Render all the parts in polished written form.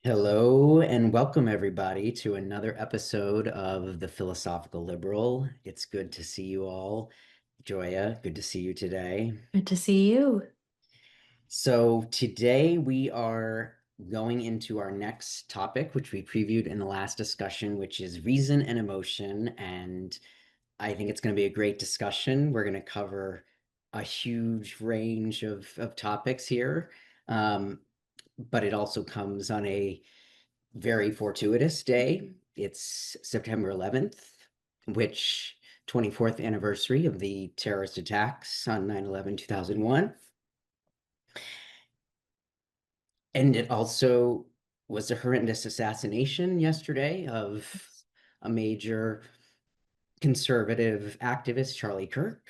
Hello and welcome everybody to another episode of The Philosophical Liberal. It's good to see you all. Joia, good to see you today. Good to see you. So today we are going into our next topic, which we previewed in the last discussion, which is reason and emotion. And I think it's going to be a great discussion. We're going to cover a huge range of topics here. Um, but it also comes on a very fortuitous day. It's September 11th, which 24th anniversary of the terrorist attacks on 9/11, 2001. And it also was a horrendous assassination yesterday of a major conservative activist, Charlie Kirk.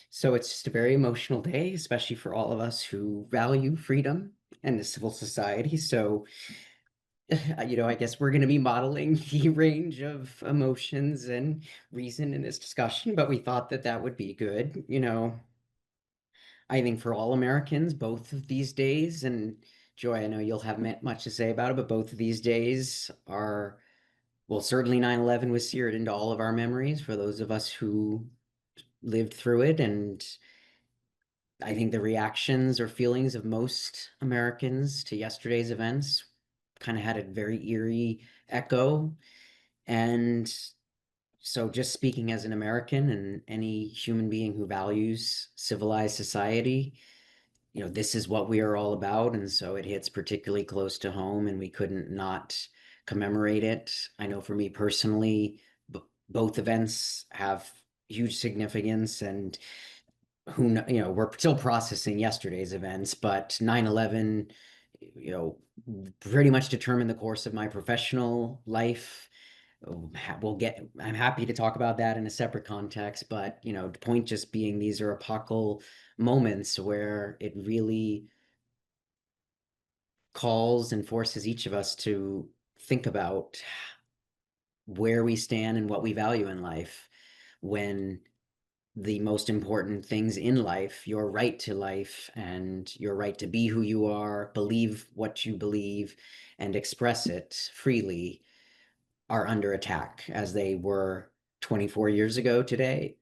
So it's just a very emotional day, especially for all of us who value freedom and a civil society. So I guess we're going to be modeling the range of emotions and reason in this discussion, but we thought that that would be good. I think for all Americans, both of these days, and Joy, I know you'll have much to say about it, but both of these days are, well, certainly 9/11 was seared into all of our memories for those of us who lived through it. And I think the reactions or feelings of most Americans to yesterday's events kind of had a very eerie echo. And so, just speaking as an American and any human being who values civilized society, this is what we are all about. And so it hits particularly close to home, and we couldn't not commemorate it. I know for me personally, both events have huge significance, and we're still processing yesterday's events, but 9/11, you know, pretty much determined the course of my professional life. I'm happy to talk about that in a separate context, but the point just being these are epochal moments where it really calls and forces each of us to think about where we stand and what we value in life when the most important things in life, your right to life and your right to be who you are, believe what you believe, and express it freely, are under attack as they were 24 years ago today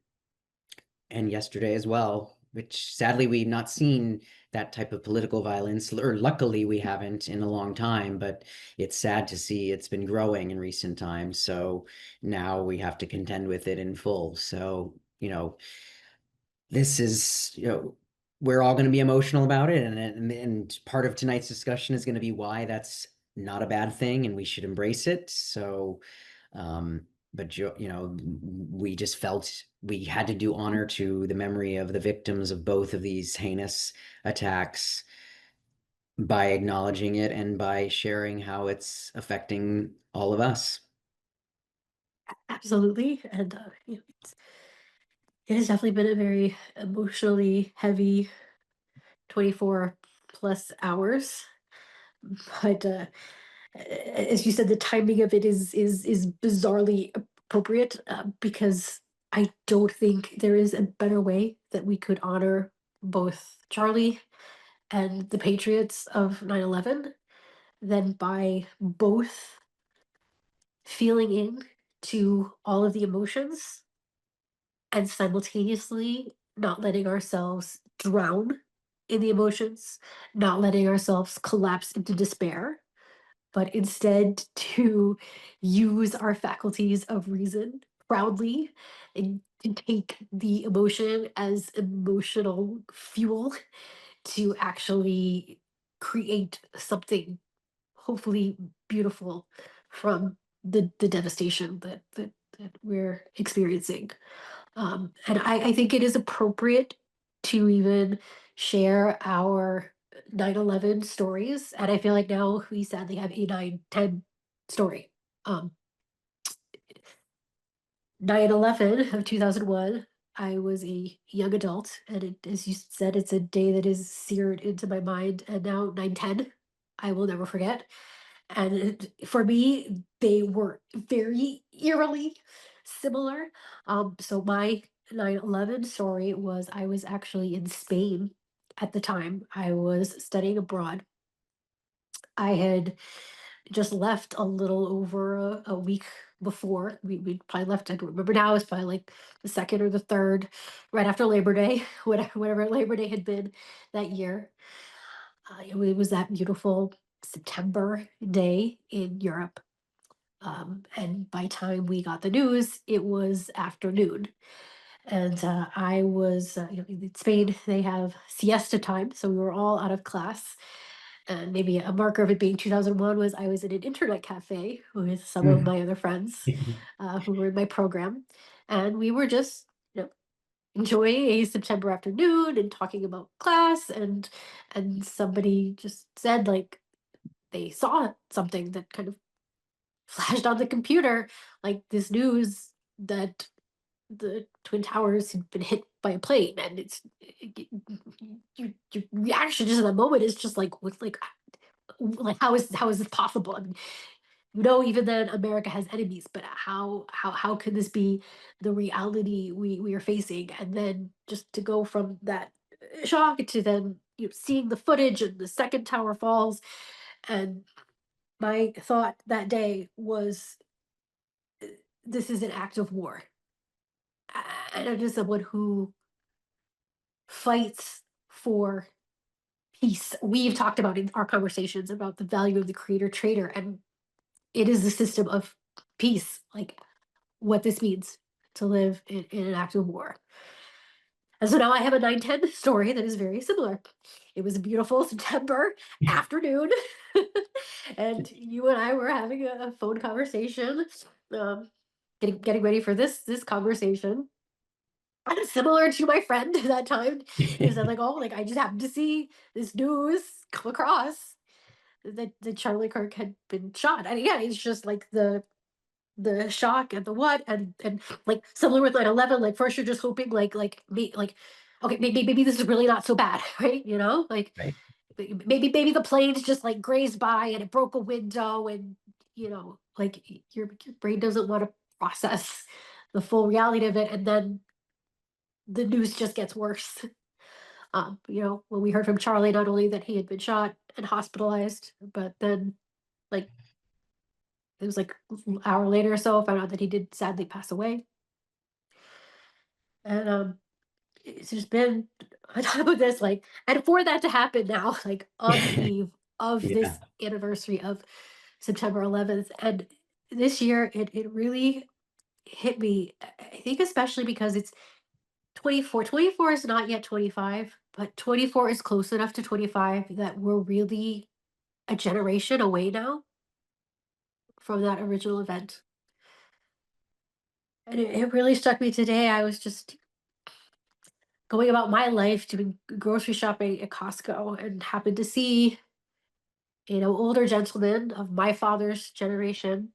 and yesterday as well, which sadly we've not seen that type of political violence, or luckily we haven't in a long time, but it's sad to see it's been growing in recent times. So now we have to contend with it in full. So, this is, we're all going to be emotional about it. And part of tonight's discussion is going to be why that's not a bad thing and we should embrace it. So, but we just felt we had to do honor to the memory of the victims of both of these heinous attacks by acknowledging it and by sharing how it's affecting all of us. Absolutely. And it has definitely been a very emotionally heavy 24 plus hours. But as you said, the timing of it is bizarrely appropriate because I don't think there is a better way that we could honor both Charlie and the patriots of 9/11 than by both feeling in to all of the emotions and simultaneously not letting ourselves drown in the emotions, not letting ourselves collapse into despair, but instead to use our faculties of reason proudly and to take the emotion as emotional fuel to actually create something hopefully beautiful from the devastation that we're experiencing. And I think it is appropriate to even share our 9/11 stories. And I feel like now we sadly have a 9/10 story. Um, 9/11 of 2001, I was a young adult. And as you said, it's a day that is seared into my mind. And now 9/10, I will never forget. And for me, they were very eerily similar. So my 9/11 story was I was actually in Spain at the time. I was studying abroad I had just left a little over a week before. We probably left, I don't remember now, it was probably like the second or the third, right after Labor Day, whatever Labor Day had been that year. It was that beautiful September day in Europe. And by time we got the news, it was afternoon. And I was, in Spain, they have siesta time. So we were all out of class. And maybe a marker of it being 2001 was I was in an internet cafe with some of Mhm. my other friends who were in my program. And we were just, enjoying a September afternoon and talking about class. And somebody just said, like, they saw something that kind of flashed on the computer, like this news that the Twin Towers had been hit by a plane, and your reaction just in that moment is just like, with like how is this possible? I mean, even then America has enemies, but how can this be the reality we are facing? And then just to go from that shock to then seeing the footage and the second tower falls, and my thought that day was, this is an act of war. And I'm just someone who fights for peace. We've talked about in our conversations about the value of the creator trader, and it is the system of peace, like what this means to live in an active war. And so now I have a 910 story that is very similar. It was a beautiful September afternoon, and you and I were having a phone conversation, um, getting ready for this conversation. And similar to my friend that time, who said like, "Oh, like I just happened to see this news come across that Charlie Kirk had been shot." And yeah, it's just like the shock and the what, and like similar with 9/11. Like first you're just hoping like me like, okay, maybe this is really not so bad, right? Like Right. maybe the planes just like grazed by and it broke a window, and like your brain doesn't want to process the full reality of it, and then the news just gets worse. When we heard from Charlie, not only that he had been shot and hospitalized, but then like it was like an hour later or so, I found out that he did sadly pass away. And it's just been on top of this, like, and for that to happen now, like on the eve of Yeah. this anniversary of September 11th, and this year it really hit me. I think especially because it's 24. 24 is not yet 25, but 24 is close enough to 25 that we're really a generation away now from that original event. And it really struck me today. I was just going about my life doing grocery shopping at Costco and happened to see, older gentleman of my father's generation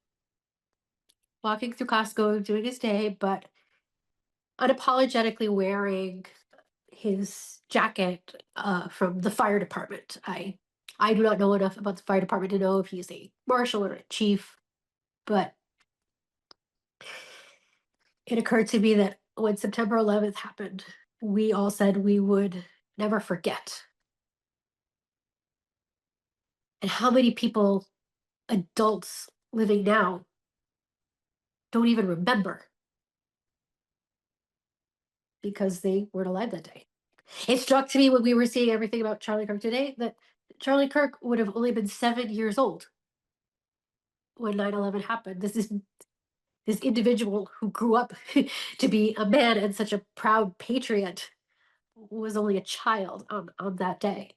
walking through Costco doing his day, but unapologetically wearing his jacket from the fire department. I do not know enough about the fire department to know if he's a marshal or a chief, but it occurred to me that when September 11th happened, we all said we would never forget. And how many people, adults living now, don't even remember because they weren't alive that day. It struck to me when we were seeing everything about Charlie Kirk today that Charlie Kirk would have only been 7 years old when 9/11 happened. This is this individual who grew up to be a man and such a proud patriot was only a child on that day.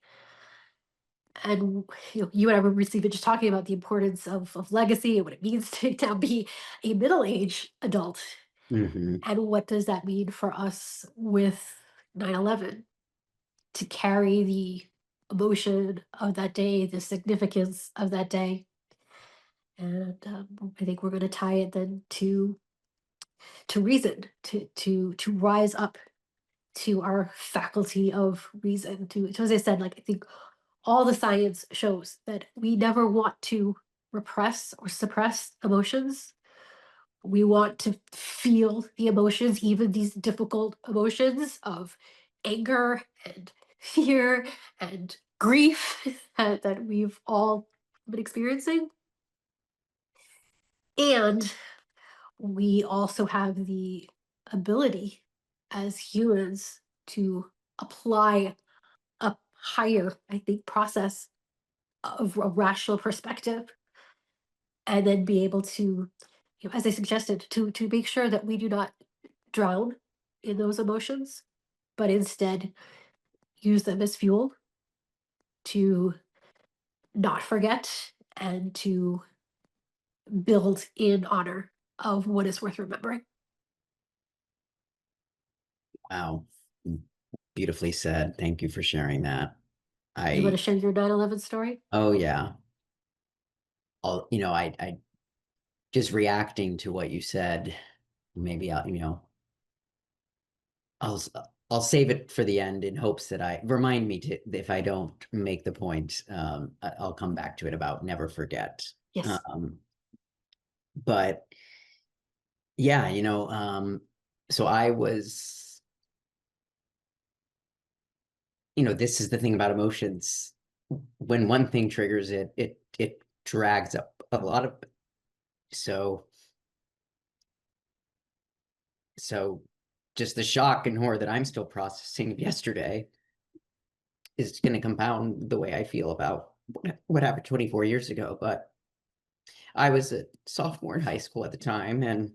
And you and I were recently just talking about the importance of legacy and what it means to now be a middle-aged adult. Mhm. And what does that mean for us with 9/11? To carry the emotion of that day, the significance of that day. And I think we're going to tie it then to reason, to rise up to our faculty of reason. To as I said, like I think all the science shows that we never want to repress or suppress emotions. We want to feel the emotions, even these difficult emotions of anger and fear and grief that we've all been experiencing. And we also have the ability as humans to apply a higher, I think, process of a rational perspective, and then be able to, as I suggested, to make sure that we do not drown in those emotions, but instead use them as fuel to not forget and to build in honor of what is worth remembering. Wow. Beautifully said. Thank you for sharing that. You want to I, share your 9/11 story? oh yeah. I just reacting to what you said. Maybe I'll I'll save it for the end in hopes that I remind me to if I don't make the point, I'll come back to it about never forget. Yes. Um, but yeah, so I was, this is the thing about emotions. When one thing triggers it, it drags up a lot of so so just the shock and horror that I'm still processing of yesterday is going to compound the way I feel about what happened 24 years ago. But I was a sophomore in high school at the time, and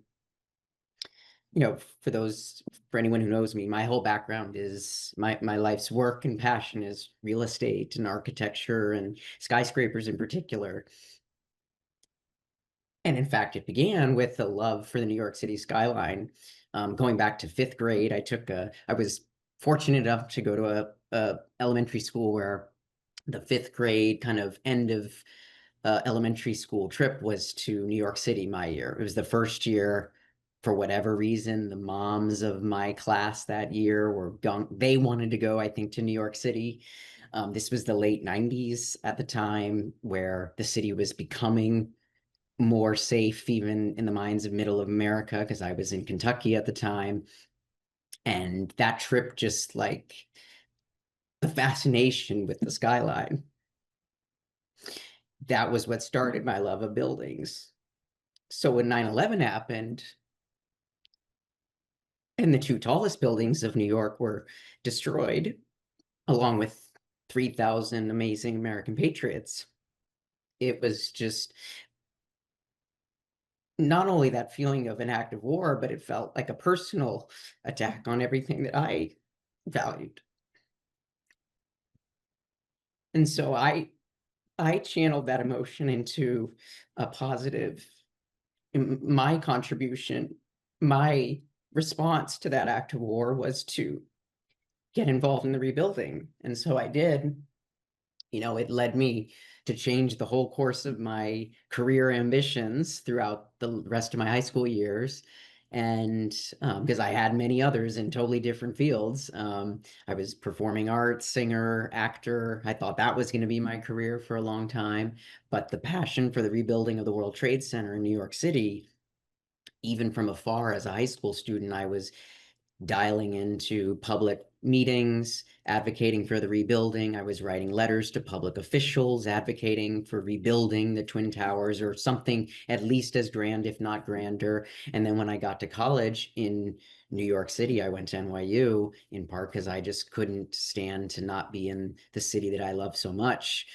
for anyone who knows me, my whole background is my life's work and passion is real estate and architecture and skyscrapers in particular. And in fact, it began with a love for the New York City skyline. Going back to fifth grade, I was fortunate enough to go to a elementary school where the fifth grade kind of end of elementary school trip was to New York City my year. It was the first year, for whatever reason, the moms of my class that year were gone. They wanted to go, I think, to New York City. This was the late 90s at the time where the city was becoming more safe, even in the minds of middle of America, because I was in Kentucky at the time. And that trip, just like the fascination with the skyline, that was what started my love of buildings. So when 9/11 happened and the two tallest buildings of New York were destroyed, along with 3,000 amazing American patriots, it was just not only that feeling of an act of war, but it felt like a personal attack on everything that I valued. And so I channeled that emotion into a positive, my contribution, my response to that act of war was to get involved in the rebuilding. And so I did. It led me to change the whole course of my career ambitions throughout the rest of my high school years. And because I had many others in totally different fields, I was performing arts, singer, actor. I thought that was going to be my career for a long time. But the passion for the rebuilding of the World Trade Center in New York City, even from afar as a high school student, I was dialing into public meetings, advocating for the rebuilding. I was writing letters to public officials, advocating for rebuilding the Twin Towers or something at least as grand, if not grander. And then when I got to college in New York City, I went to NYU in part because I just couldn't stand to not be in the city that I love so much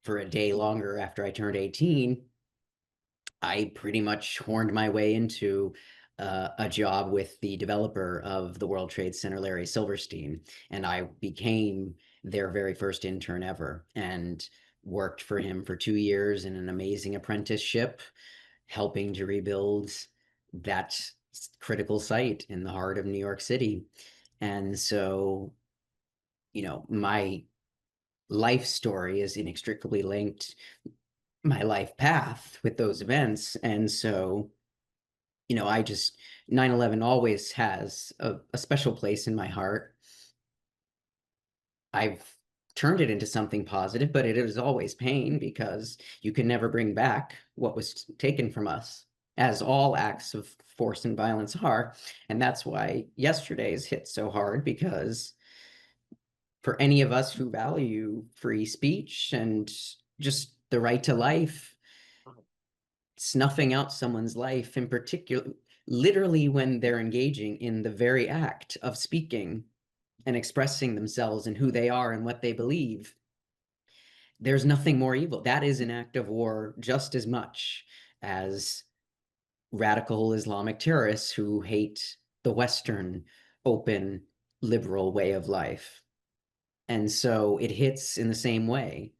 for a day longer after I turned 18. I pretty much horned my way into a job with the developer of the World Trade Center, Larry Silverstein, and I became their very first intern ever and worked for him for 2 years in an amazing apprenticeship, helping to rebuild that critical site in the heart of New York City. And so, my life story is inextricably linked my life path with those events. And so, I just 9/11 always has a special place in my heart. I've turned it into something positive, but it is always pain because you can never bring back what was taken from us, as all acts of force and violence are. And that's why yesterday's hit so hard, because for any of us who value free speech and just the right to life, snuffing out someone's life in particular, literally when they're engaging in the very act of speaking and expressing themselves and who they are and what they believe. There's nothing more evil. That is an act of war just as much as radical Islamic terrorists who hate the Western, open, liberal way of life. And so it hits in the same way.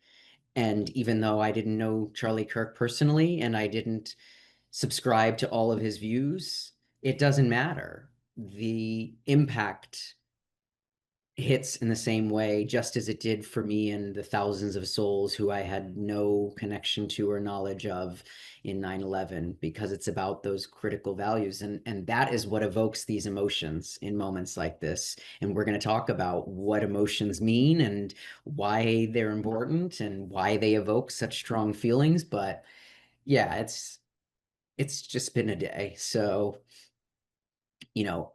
And even though I didn't know Charlie Kirk personally and I didn't subscribe to all of his views, it doesn't matter. The impact hits in the same way, just as it did for me and the thousands of souls who I had no connection to or knowledge of in 9/11, because it's about those critical values. And that is what evokes these emotions in moments like this. And we're going to talk about what emotions mean and why they're important and why they evoke such strong feelings. But yeah, it's just been a day. So, you know,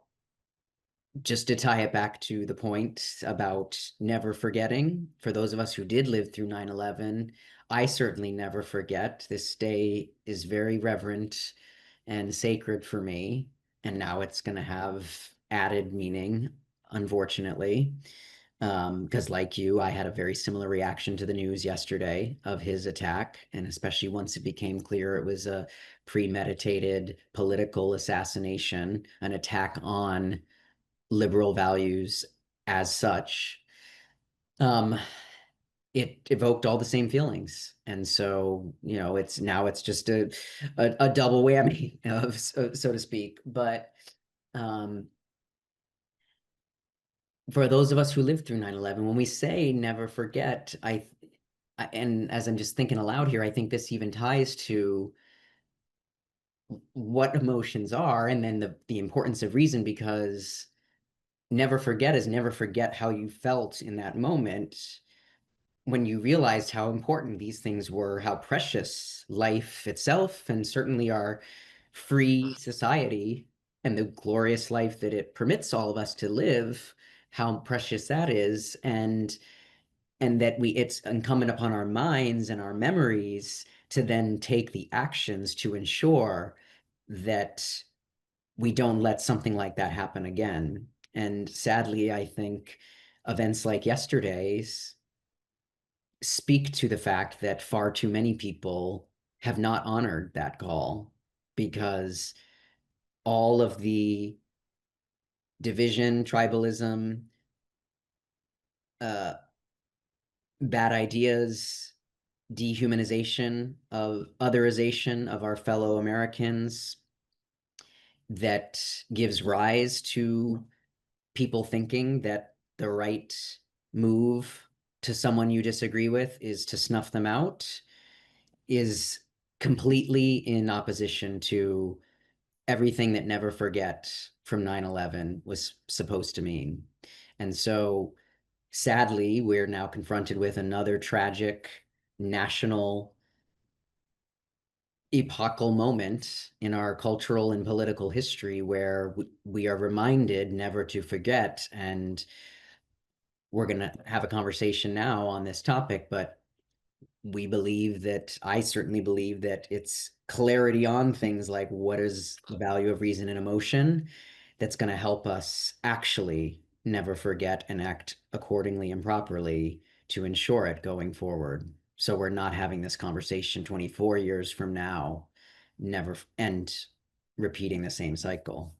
just to tie it back to the point about never forgetting, for those of us who did live through 9/11, I certainly never forget. This day is very reverent and sacred for me. And now it's going to have added meaning, unfortunately. Because, like you, I had a very similar reaction to the news yesterday of his attack. And especially once it became clear it was a premeditated political assassination, an attack on liberal values as such, um, it evoked all the same feelings. And so, it's just a double whammy of so to speak. But um, for those of us who lived through 9/11, when we say never forget, and as I'm just thinking aloud here, I think this even ties to what emotions are and then the importance of reason, because never forget is never forget how you felt in that moment when you realized how important these things were, how precious life itself, and certainly our free society and the glorious life that it permits all of us to live, how precious that is, and that it's incumbent upon our minds and our memories to then take the actions to ensure that we don't let something like that happen again. And sadly, I think events like yesterday's speak to the fact that far too many people have not honored that call, because all of the division, tribalism, uh, bad ideas, dehumanization of otherization of our fellow Americans that gives rise to people thinking that the right move to someone you disagree with is to snuff them out, is completely in opposition to everything that never forget from 9/11 was supposed to mean. And so sadly, we're now confronted with another tragic national epochal moment in our cultural and political history where we are reminded never to forget. And we're going to have a conversation now on this topic, but I certainly believe that it's clarity on things like what is the value of reason and emotion that's going to help us actually never forget and act accordingly and properly to ensure it going forward. So we're not having this conversation 24 years from now, never and repeating the same cycle.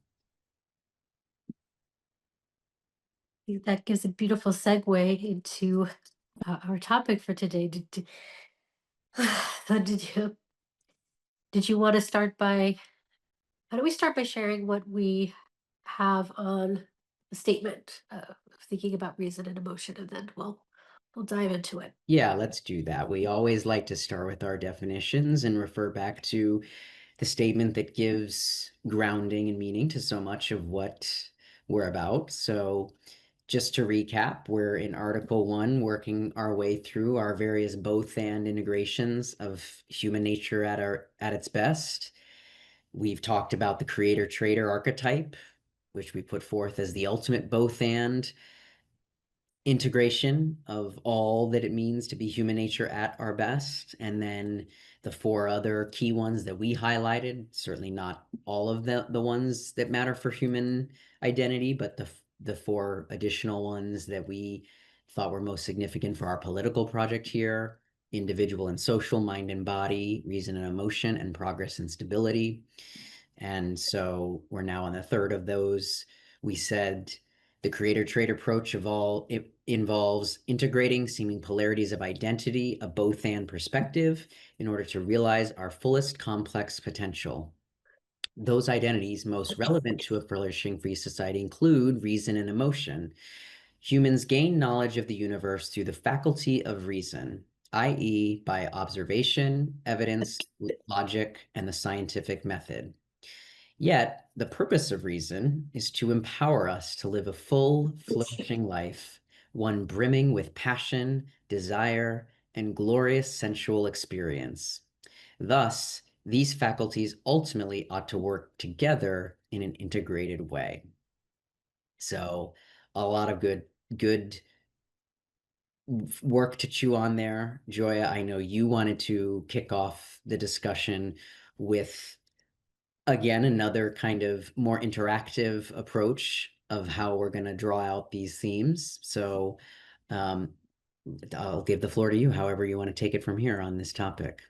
That gives a beautiful segue into our topic for today. So did you want to start by how do we start by sharing what we have on the statement of thinking about reason and emotion, and then we'll dive into it. Yeah, let's do that. We always like to start with our definitions and refer back to the statement that gives grounding and meaning to so much of what we're about. So, just to recap, we're in Article 1, working our way through our various both and integrations of human nature at its best. We've talked about the creator trader archetype, which we put forth as the ultimate both and integration of all that it means to be human nature at our best. And then the four other key ones that we highlighted, certainly not all of the ones that matter for human identity, but the four additional ones that we thought were most significant for our political project here: individual and social, mind and body, reason and emotion, and progress and stability. And so we're now on the third of those. We said the creator trait approach of all it involves integrating seeming polarities of identity, a both and perspective, in order to realize our fullest complex potential. Those identities most relevant to a flourishing free society include reason and emotion. Humans gain knowledge of the universe through the faculty of reason, i.e., by observation, evidence, logic, and the scientific method. Yet, the purpose of reason is to empower us to live a full, flourishing life, one brimming with passion, desire, and glorious sensual experience. Thus, these faculties ultimately ought to work together in an integrated way. So, a lot of good work to chew on there. Joya, I know you wanted to kick off the discussion with, again, another kind of more interactive approach of how we're going to draw out these themes. So um, I'll give the floor to you, however you want to take it from here on this topic.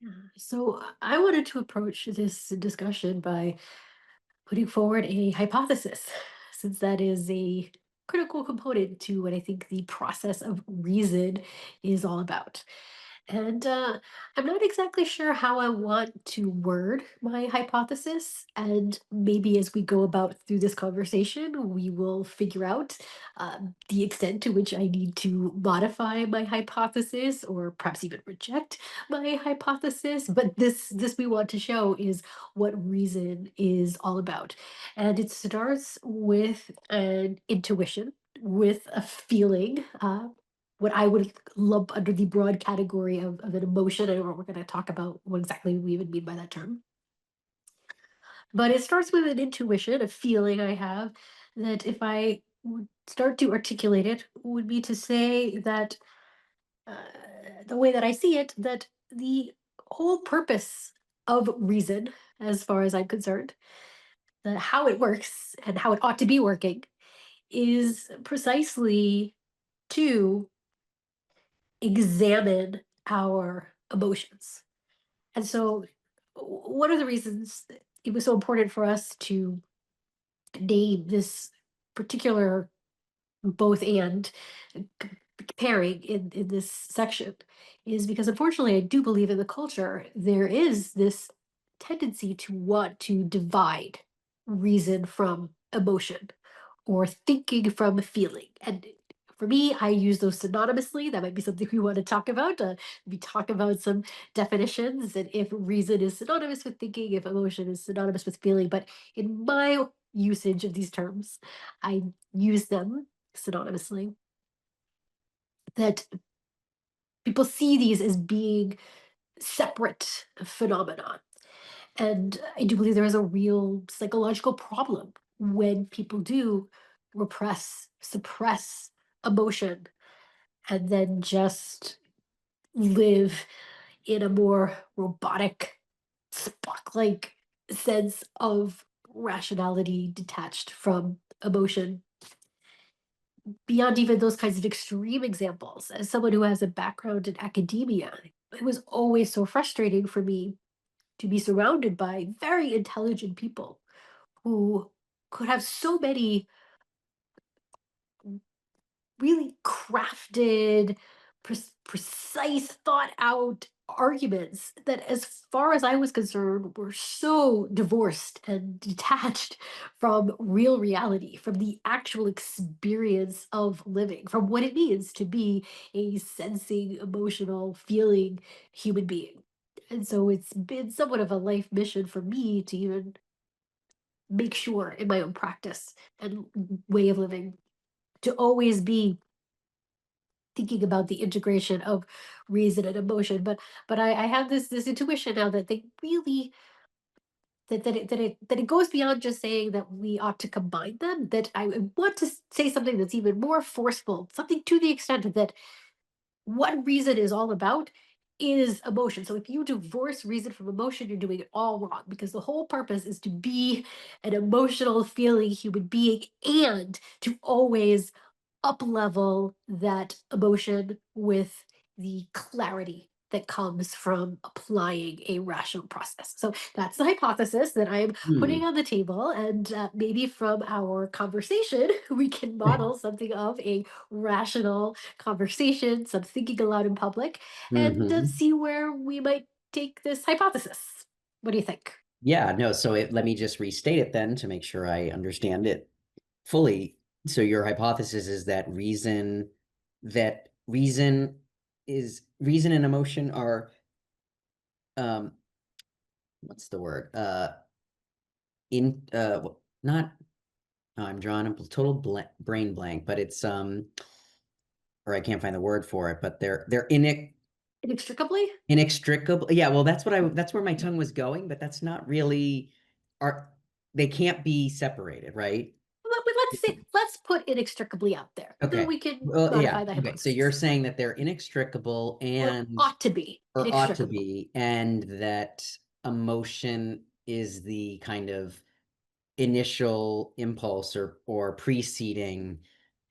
Yeah. So I wanted to approach this discussion by putting forward a hypothesis, since that is a critical component to what I think the process of reason is all about. And I'm not exactly sure how I want to word my hypothesis. And maybe as we go about through this conversation, we will figure out the extent to which I need to modify my hypothesis or perhaps even reject my hypothesis. But this we want to show is what reason is all about. And it starts with an intuition, with a feeling. What I would lump under the broad category of an emotion. I don't know what we're going to talk about what exactly we even mean by that term. But it starts with an intuition, a feeling I have that if I would start to articulate it, would be to say that uh, the way that I see it, that the whole purpose of reason, as far as I'm concerned, that how it works and how it ought to be working, is precisely to examine our emotions. And so, one of the reasons that it was so important for us to name this particular both and pairing in this section is because unfortunately I do believe in the culture there is this tendency to want to divide reason from emotion or thinking from feeling. And for me, I use those synonymously. That might be something we want to talk about. We talk about some definitions and if reason is synonymous with thinking, if emotion is synonymous with feeling. But in my usage of these terms, I use them synonymously, that people see these as being separate phenomena. And I do believe there is a real psychological problem when people do repress, suppress emotion, and then just live in a more robotic, Spock like sense of rationality detached from emotion. Beyond even those kinds of extreme examples, as someone who has a background in academia, it was always so frustrating for me to be surrounded by very intelligent people who could have so many really crafted, precise, thought out arguments that, as far as I was concerned, were so divorced and detached from real reality, from the actual experience of living, from what it means to be a sensing, emotional, feeling human being. And so it's been somewhat of a life mission for me to even make sure in my own practice and way of living to always be thinking about the integration of reason and emotion. But I have this intuition now that they really that it goes beyond just saying that we ought to combine them, that I want to say something that's even more forceful, something to the extent that what reason is all about is emotion. So if you divorce reason from emotion, you're doing it all wrong, because the whole purpose is to be an emotional feeling human being and to always up level that emotion with the clarity that comes from applying a rational process. So that's the hypothesis that I'm putting Hmm. on the table. And maybe from our conversation, we can model something of a rational conversation, some thinking aloud in public, and Mhm. see where we might take this hypothesis. What do you think? Yeah, no, so let me just restate it then to make sure I understand it fully. So your hypothesis is that reason and emotion are um what's the word? Not I'm drawing a total brain blank, but it's or I can't find the word for it, but they're Inextricably? inextricable. Yeah, well, that's where my tongue was going, but that's not really are they can't be separated, right? Let's put inextricably out there, and then Okay. we can Well, yeah. modify the Okay. So you're hypothesis. saying that they're inextricable Or and ought to be or ought to inextricable. be, and that emotion is the kind of initial impulse or preceding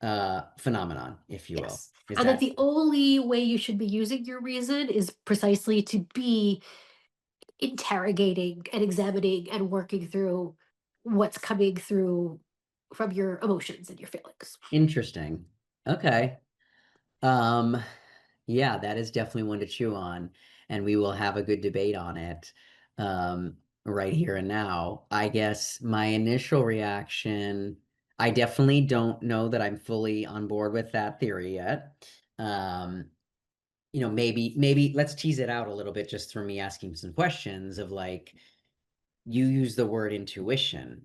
phenomenon, if you will. Yes. Is And that that the only way you should be using your reason is precisely to be interrogating and examining and working through what's coming through from your emotions and your feelings. interesting? Okay. Um, yeah, that is definitely one to chew on, and we will have a good debate on it right here and now. I guess my initial reaction, I definitely don't know that I'm fully on board with that theory yet. Um, maybe let's tease it out a little bit just from me asking some questions of like, you use the word intuition.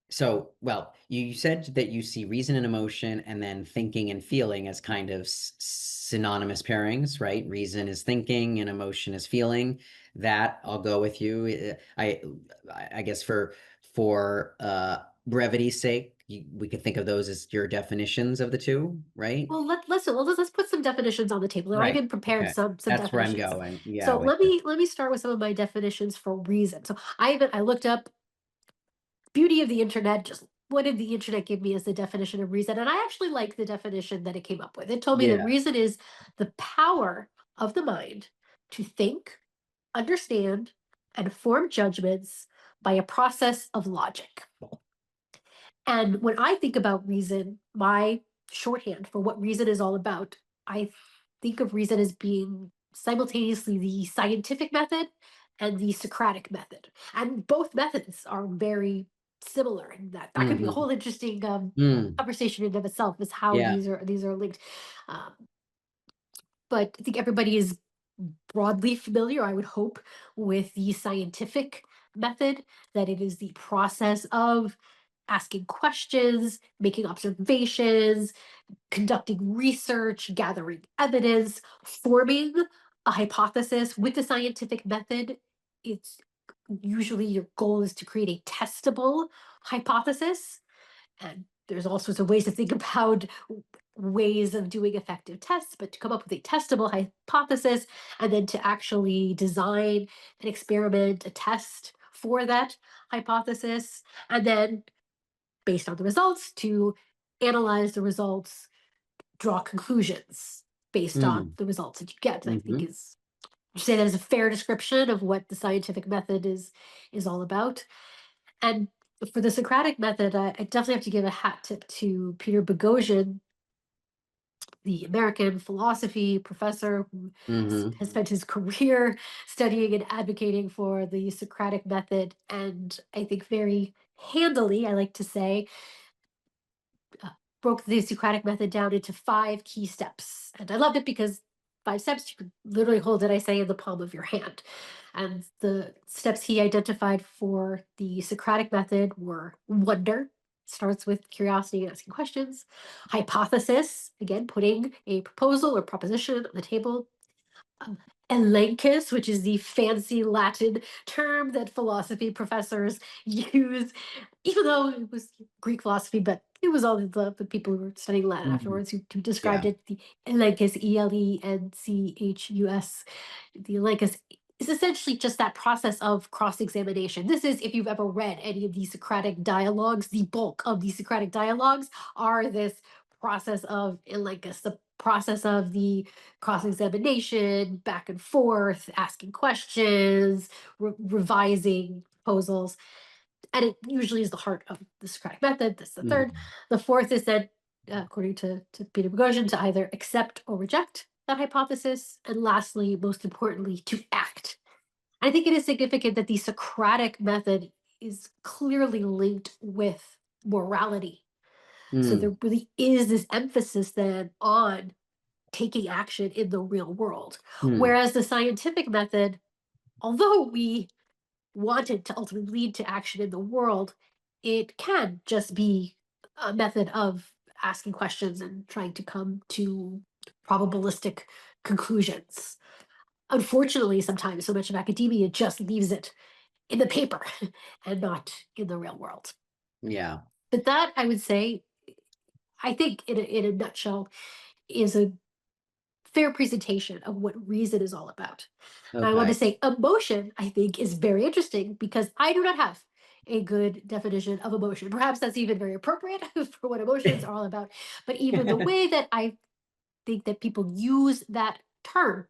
So, well, you said that you see reason and emotion and then thinking and feeling as kind of synonymous pairings, right? Reason is thinking and emotion is feeling. That I'll go with you. I guess for brevity's sake, we could think of those as your definitions of the two, right? Let's put some definitions on the table. And I Right. even prepared Okay. some That's where I'm definitions. going. Yeah, So with it. let me start with some of my definitions for reason. So I looked up beauty of the internet, just what did the internet give me as the definition of reason? And I actually like the definition that it came up with. It told me that Yeah. reason is the power of the mind to think, understand, and form judgments by a process of logic. And when I think about reason, my shorthand for what reason is all about, I think of reason as being simultaneously the scientific method and the Socratic method. And both methods are very similar in that that could be a Hmm. whole interesting Mm. conversation in and of itself, is how Yeah. these are linked. Um, but I think everybody is broadly familiar, I would hope, with the scientific method, that it is the process of asking questions, making observations, conducting research, gathering evidence, forming a hypothesis with the scientific method. It's usually your goal is to create a testable hypothesis, and there's all sorts of ways to think about ways of doing effective tests, but to come up with a testable hypothesis and then to actually design an experiment, a test for that hypothesis, and then based on the results to analyze the results, draw conclusions based on Mm. the results that you get. I think Hmm. is, would you say that is a fair description of what the scientific method is all about? And for the Socratic method, I definitely have to give a hat tip to Peter Boghossian, the American philosophy professor who Hmm. has spent his career studying and advocating for the Socratic method, and I think very handily, I like to say, uh, broke the Socratic method down into 5 key steps. And I loved it because 5 steps, you could literally hold it, I say, in the palm of your hand. And the steps he identified for the Socratic method were wonder, starts with curiosity and asking questions, hypothesis, again, putting a proposal or proposition on the table, um, elenchus, which is the fancy Latin term that philosophy professors use, even though it was Greek philosophy, but it was all the people who were studying Latin Mhm. afterwards who described Yeah. it. The elenchus, Elenchus, the elenchus is essentially just that process of cross examination. This is, if you've ever read any of the Socratic dialogues, the bulk of the Socratic dialogues are this process of elenchus, the process of the cross examination, back and forth, asking questions, revising proposals. And it usually is the heart of the Socratic method. That's the third. Mhm. The fourth is that, according to Peter Boghossian, to either accept or reject that hypothesis. And lastly, most importantly, to act. I think it is significant that the Socratic method is clearly linked with morality. So Mm. there really is this emphasis then on taking action in the real world. Mm. Whereas the scientific method, although we want it to ultimately lead to action in the world, it can just be a method of asking questions and trying to come to probabilistic conclusions. Unfortunately, sometimes so much of academia just leaves it in the paper and not in the real world. Yeah. But that, I would say, I think in a nutshell, is a fair presentation of what reason is all about. Now, I want to Okay. say emotion, I think, is very interesting because I do not have a good definition of emotion. Perhaps that's even very appropriate for what emotions are all about. But even the way that I think that people use that term,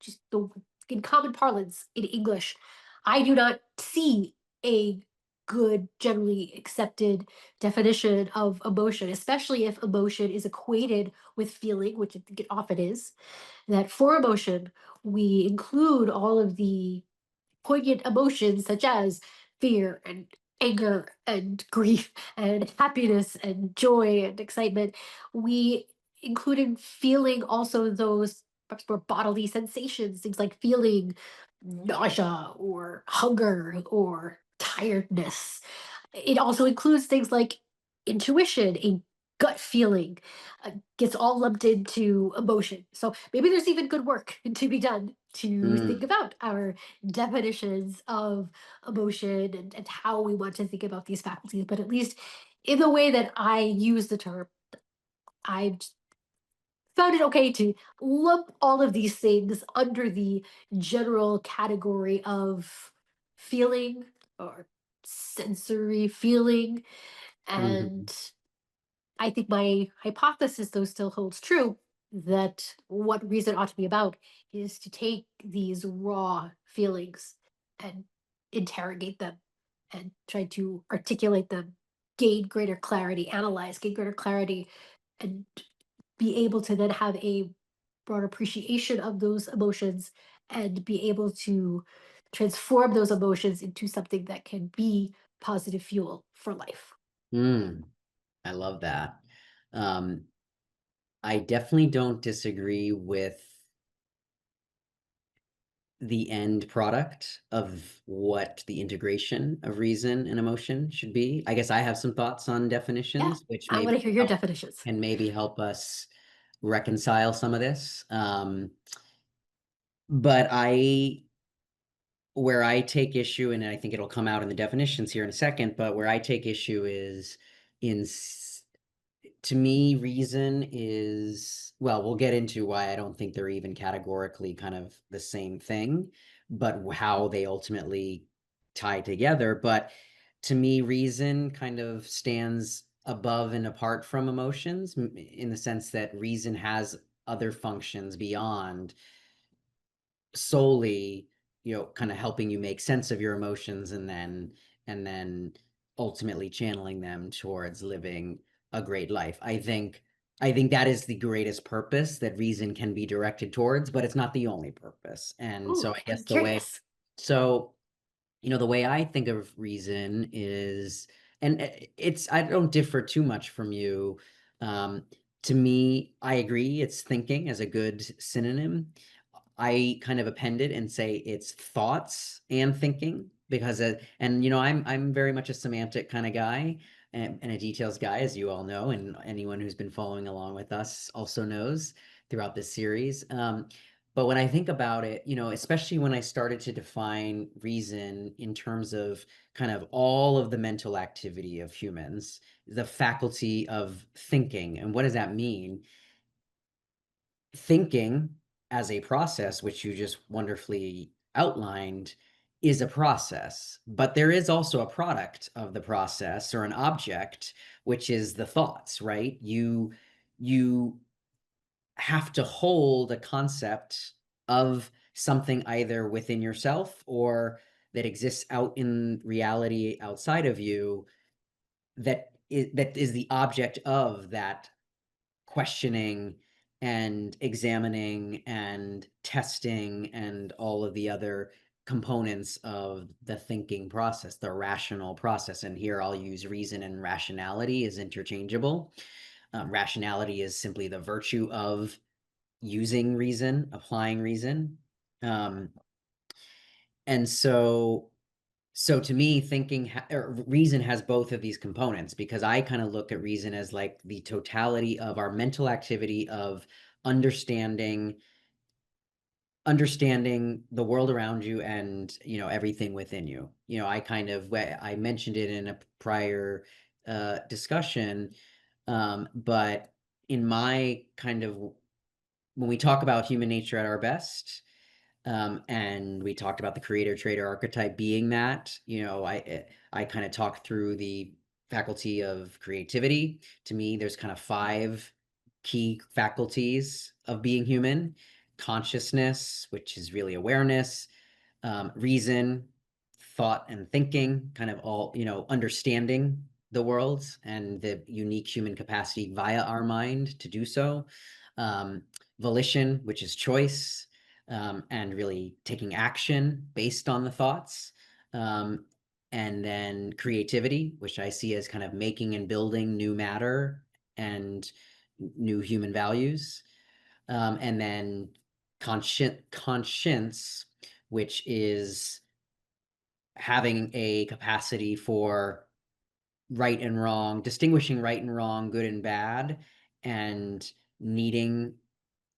just the in common parlance in English, I do not see a good, generally accepted definition of emotion, especially if emotion is equated with feeling, which I think it often is. That for emotion, we include all of the poignant emotions such as fear and anger and grief and happiness and joy and excitement. We included feeling also those perhaps more bodily sensations, things like feeling nausea or hunger or tiredness. It also includes things like intuition, a gut feeling, gets all lumped into emotion. So maybe there's even good work to be done to think Mm. about our definitions of emotion and how we want to think about these faculties. But at least in the way that I use the term, I found it okay to lump all of these things under the general category of feeling or sensory feeling. Mhm. And I think my hypothesis, though, still holds true that what reason ought to be about is to take these raw feelings and interrogate them and try to articulate them, gain greater clarity, analyze, gain greater clarity, and be able to then have a broad appreciation of those emotions and be able to transform those emotions into something that can be positive fuel for life. Mm. I love that. Um, I definitely don't disagree with the end product of what the integration of reason and emotion should be. I guess I have some thoughts on Yeah, definitions, which I want maybe to hear your help definitions. can maybe help us reconcile some of this. But where I take issue, and I think it'll come out in the definitions here in a second, but where I take issue is in to me, reason is, well, we'll get into why I don't think they're even categorically kind of the same thing, but how they ultimately tie together. But to me, reason kind of stands above and apart from emotions in the sense that reason has other functions beyond solely, kind of helping you make sense of your emotions and then ultimately channeling them towards living a great life. I think that is the greatest purpose that reason can be directed towards, but it's not the only purpose. And Ooh, so I I'm guess curious. so the way I think of reason is, and I don't differ too much from you. Um, to me, I agree, it's thinking as a good synonym. I kind of append it and say it's thoughts and thinking because and I'm very much a semantic kind of guy and a details guy, as you all know, and anyone who's been following along with us also knows throughout this series. But when I think about it, especially when I started to define reason in terms of kind of all of the mental activity of humans, the faculty of thinking, and what does that mean? Thinking as a process, which you just wonderfully outlined, is a process, but there is also a product of the process or an object, which is the thoughts, right? You have to hold a concept of something either within yourself or that exists out in reality outside of you, that is the object of that questioning and examining and testing and all of the other components of the thinking process, the rational process. And here I'll use reason and rationality is interchangeable. Rationality is simply the virtue of using reason, applying reason. Um, and so to me, or reason has both of these components because I kind of look at reason as like the totality of our mental activity of understanding understanding the world around you and everything within you. I mentioned it in a prior discussion, but in my kind of when we talk about human nature at our best, and we talked about the creator trader archetype being that, I kind of talked through the faculty of creativity. To me, there's kind of five key faculties of being human: consciousness, which is really awareness, reason, thought, and thinking, kind of all, understanding the world and the unique human capacity via our mind to do so. Um, Volition, which is choice, and really taking action based on the thoughts. Um, and then creativity, which I see as kind of making and building new matter and new human values. And then conscience, which is having a capacity for right and wrong, distinguishing right and wrong, good and bad, and needing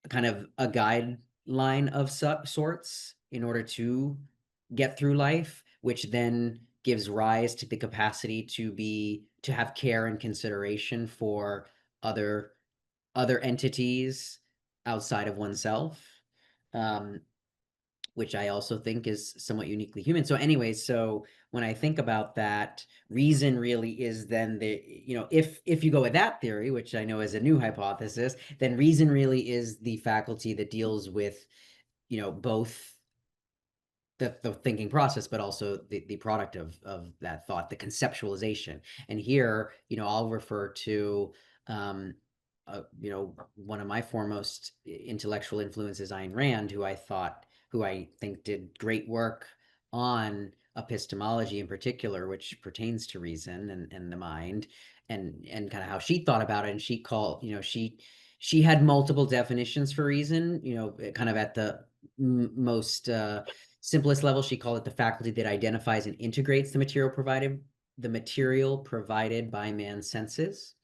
kind of a guideline of sorts in order to get through life, which then gives rise to the capacity to have care and consideration for other other entities outside of oneself. Um, which I also think is somewhat uniquely human. So, anyways, so when I think about that, reason really is then if you go with that theory, which I know is a new hypothesis, then reason really is the faculty that deals with, both the thinking process, but also the product of that thought, the conceptualization. And here, I'll refer to one of my foremost intellectual influences, Ayn Rand, who I think did great work on epistemology in particular, which pertains to reason and the mind, and kind of how she thought about it. And she called, she had multiple definitions for reason, kind of at the most simplest level. She called it the faculty that identifies and integrates the material provided by man's senses.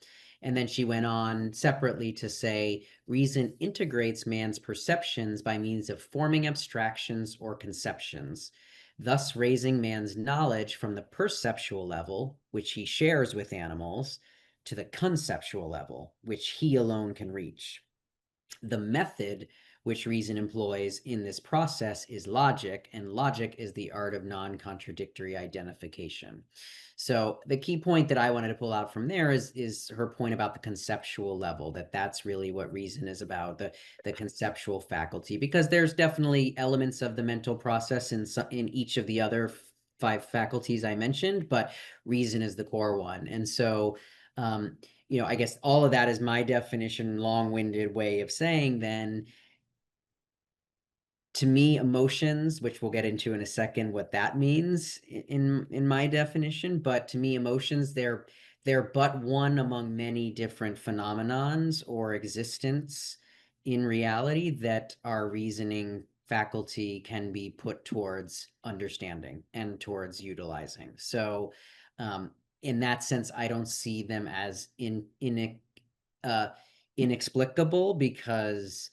And then she went on separately to say reason integrates man's perceptions by means of forming abstractions or conceptions, thus raising man's knowledge from the perceptual level, which he shares with animals, to the conceptual level, which he alone can reach. The method which reason employs in this process is logic, and logic is the art of non-contradictory identification. So the key point that I wanted to pull out from there is her point about the conceptual level, that's really what reason is about, the conceptual faculty, because there's definitely elements of the mental process in each of the other five faculties I mentioned, but reason is the core one. And so I guess all of that is my definition, long-winded way of saying then, to me, emotions, which we'll get into in a second, what that means in my definition, but to me, emotions, they're but one among many different phenomenons or existence in reality that our reasoning faculty can be put towards understanding and towards utilizing. So, in that sense, I don't see them as uh, inexplicable because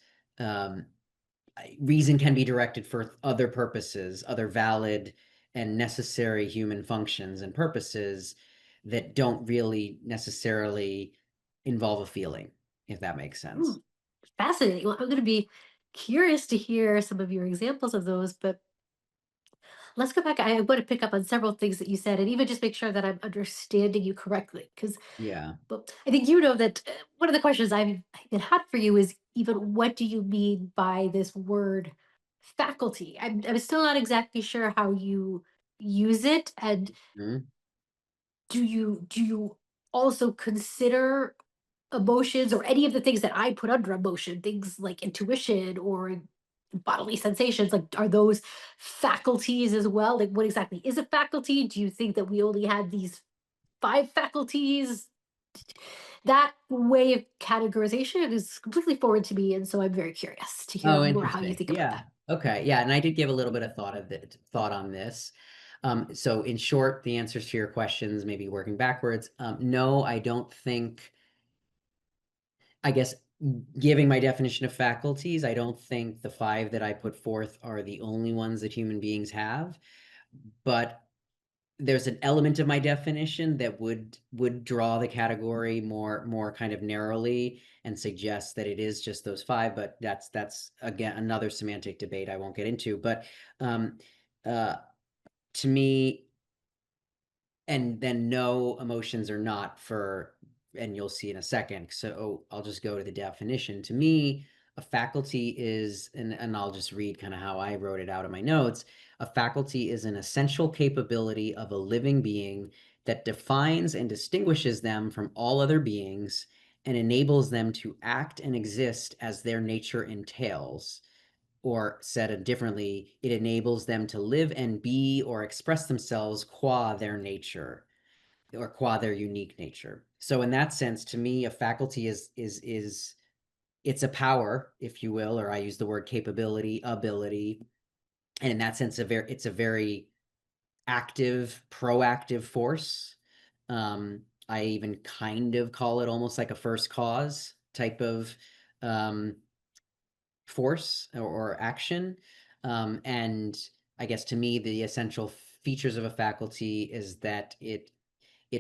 reason can be directed for other purposes, other valid and necessary human functions and purposes that don't really necessarily involve a feeling, if that makes sense. Mm, fascinating. Well, I'm going to be curious to hear some of your examples of those, but let's go back. I want to pick up on several things that you said and even just make sure that I'm understanding you correctly. Because Yeah. well, I think you know that one of the questions I've been had for you is even what do you mean by this word faculty? I'm still not exactly sure how you use it, and Mhm. do you also consider emotions or any of the things that I put under emotion, things like intuition or bodily sensations, like are those faculties as well? Like what exactly is a faculty? Do you think that we only had these five faculties? That way of categorization is completely foreign to me, and so I'm very curious to hear Oh, more how you interesting. think about Yeah. that. Okay. Yeah. And I did give a little bit of thought on this. So in short, the answers to your questions, maybe working backwards. No, I don't think, I guess, giving my definition of faculties, I don't think the five that I put forth are the only ones that human beings have. But there's an element of my definition that would draw the category more kind of narrowly and suggest that it is just those five, but that's again another semantic debate I won't get into. But um uh to me, and then no, emotions are not for, and you'll see in a second. So I'll just go to the definition. To me, a faculty is, and I'll just read kind of how I wrote it out in my notes. A faculty is an essential capability of a living being that defines and distinguishes them from all other beings and enables them to act and exist as their nature entails. Or said differently, it enables them to live and be or express themselves qua their nature or qua their unique nature. So in that sense, to me, a faculty is it's a power, if you will, or I use the word capability, ability, and in that sense, it's a very active, proactive force. I even kind of call it almost like a first cause type of um, force or action. And I guess to me, the essential features of a faculty is that it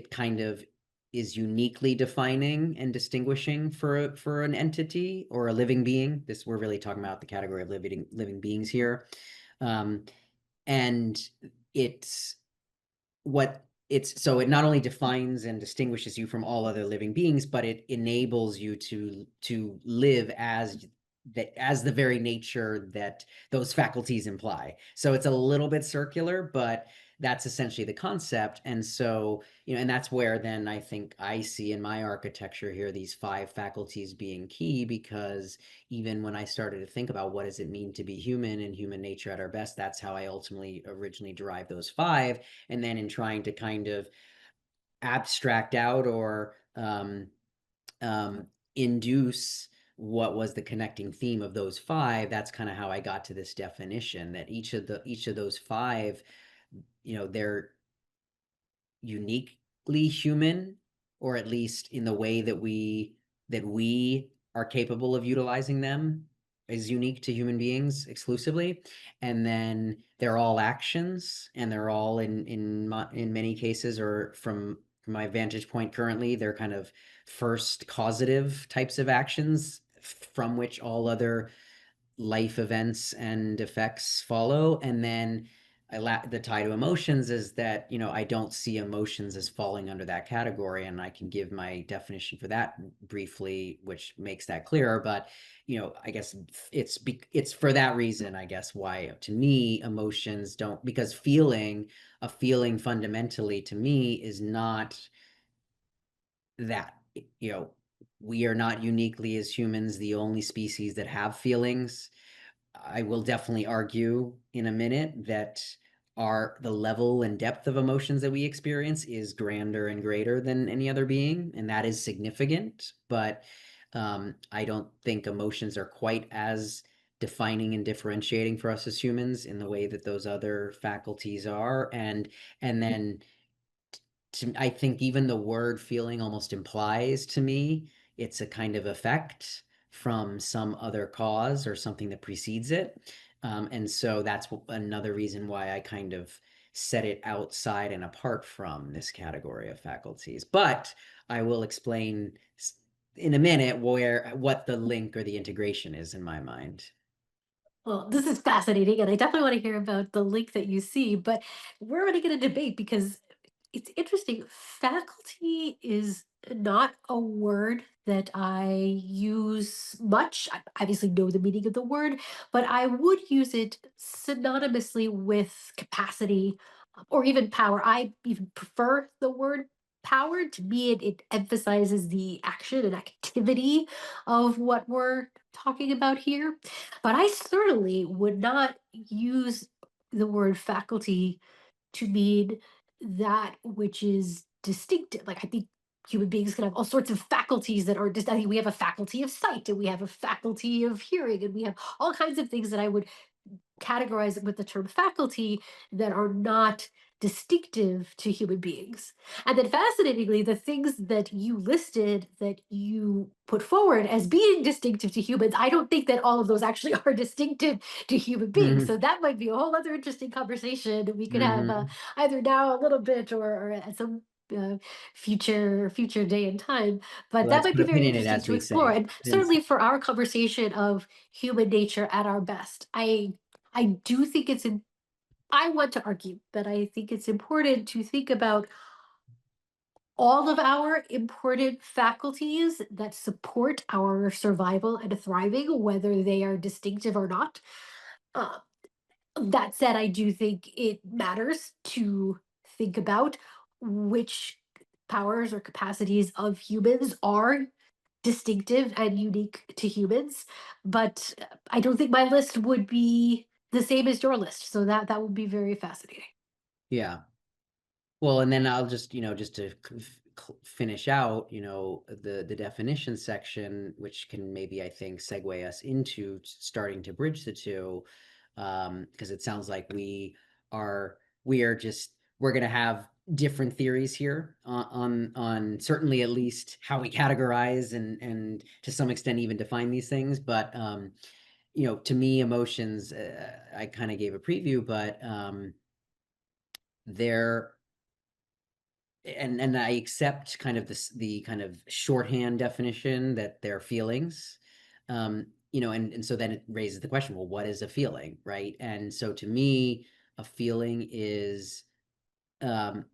kind of is uniquely defining and distinguishing for an entity or a living being. This we're really talking about the category of living beings here. Um, and it's what it's so it not only defines and distinguishes you from all other living beings, but it enables you to live as the very nature that those faculties imply. So it's a little bit circular, but that's essentially the concept. And so, and that's where then I think I see in my architecture here these five faculties being key, because even when I started to think about what does it mean to be human and human nature at our best, that's how I ultimately originally derived those five. And then in trying to kind of abstract out or um, induce what was the connecting theme of those five, that's kind of how I got to this definition that each of those five, they're uniquely human, or at least in the way that we are capable of utilizing them is unique to human beings exclusively. And then they're all actions, and they're all in many cases, or from my vantage point currently, they're kind of first causative types of actions from which all other life events and effects follow. And then the tie to emotions is that I don't see emotions as falling under that category, and I can give my definition for that briefly, which makes that clearer. But I guess it's for that reason, I guess, why to me emotions don't, because a feeling fundamentally to me is not that. you know we are not uniquely as humans the only species that have feelings. I will definitely argue in a minute that the level and depth of emotions that we experience is grander and greater than any other being, and that is significant. But I don't think emotions are quite as defining and differentiating for us as humans in the way that those other faculties are. And then I think even the word feeling almost implies to me it's a kind of effect. from some other cause or something that precedes it. And so that's another reason why I kind of set it outside and apart from this category of faculties. But I will explain in a minute what the link or the integration is in my mind. Well, this is fascinating, and I definitely want to hear about the link that you see, but we're going to get a debate because it's interesting. Faculty is not a word that I use much. I obviously know the meaning of the word, but I would use it synonymously with capacity, or even power. I even prefer the word power. To me, it emphasizes the action and activity of what we're talking about here. But I certainly would not use the word faculty to mean that which is distinctive. Like, I think human beings can have all sorts of faculties that are just, I think we have a faculty of sight, and we have a faculty of hearing, and we have all kinds of things that I would categorize it with the term faculty that are not distinctive to human beings. And then fascinatingly, the things that you listed that you put forward as being distinctive to humans, I don't think that all of those actually are distinctive to human beings. Mm-hmm. So that might be a whole other interesting conversation we could have, Mm-hmm. either now a little bit, or at some uh, future day and time. But Let's that might put be a pin very in it, interesting as to we explore. say. And certainly for our conversation of human nature at our best, I do think I want to argue that I think it's important to think about all of our important faculties that support our survival and thriving, whether they are distinctive or not. Uh, that said, I do think it matters to think about which powers or capacities of humans are distinctive and unique to humans. But I don't think my list would be the same as your list. So that would be very fascinating. Yeah. Well, and then I'll just, just to finish out, the definition section, which can maybe, I think, segue us into starting to bridge the two, because it sounds like we're going to have different theories here on certainly at least how we categorize and to some extent even define these things. But to me, emotions, I kind of gave a preview, but they're and I accept kind of the kind of shorthand definition that they're feelings. And so then it raises the question, well, what is a feeling, right? And so to me, a feeling is um,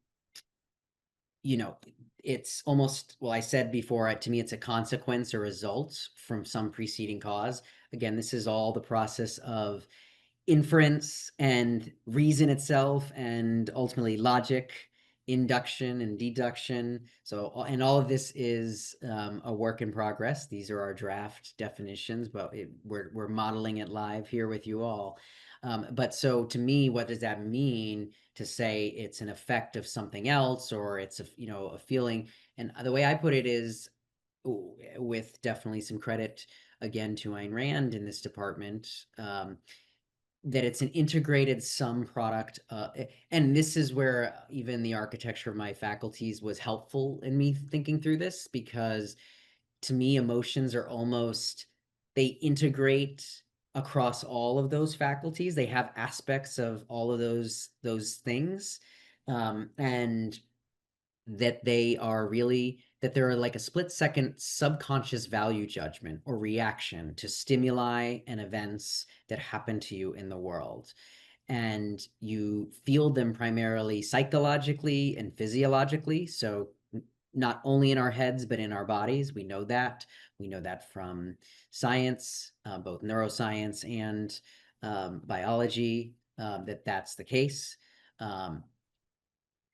you know, it's almost, well, I said before, to me, it's a consequence or result from some preceding cause. Again, this is all the process of inference and reason itself, and ultimately logic, induction and deduction. So, and all of this is a work in progress. These are our draft definitions, but we're modeling it live here with you all. But so to me, what does that mean to say it's an effect of something else, or it's a feeling? And the way I put it is, with definitely some credit again to Ayn Rand in this department, that it's an integrated sum product. And this is where even the architecture of my faculties was helpful in me thinking through this, because to me, emotions are almost, they integrate across all of those faculties. They have aspects of all of those things. And that they're like a split-second subconscious value judgment or reaction to stimuli and events that happen to you in the world. And you feel them primarily psychologically and physiologically. So not only in our heads, but in our bodies. We know that from science, both neuroscience and biology, that's the case. Um,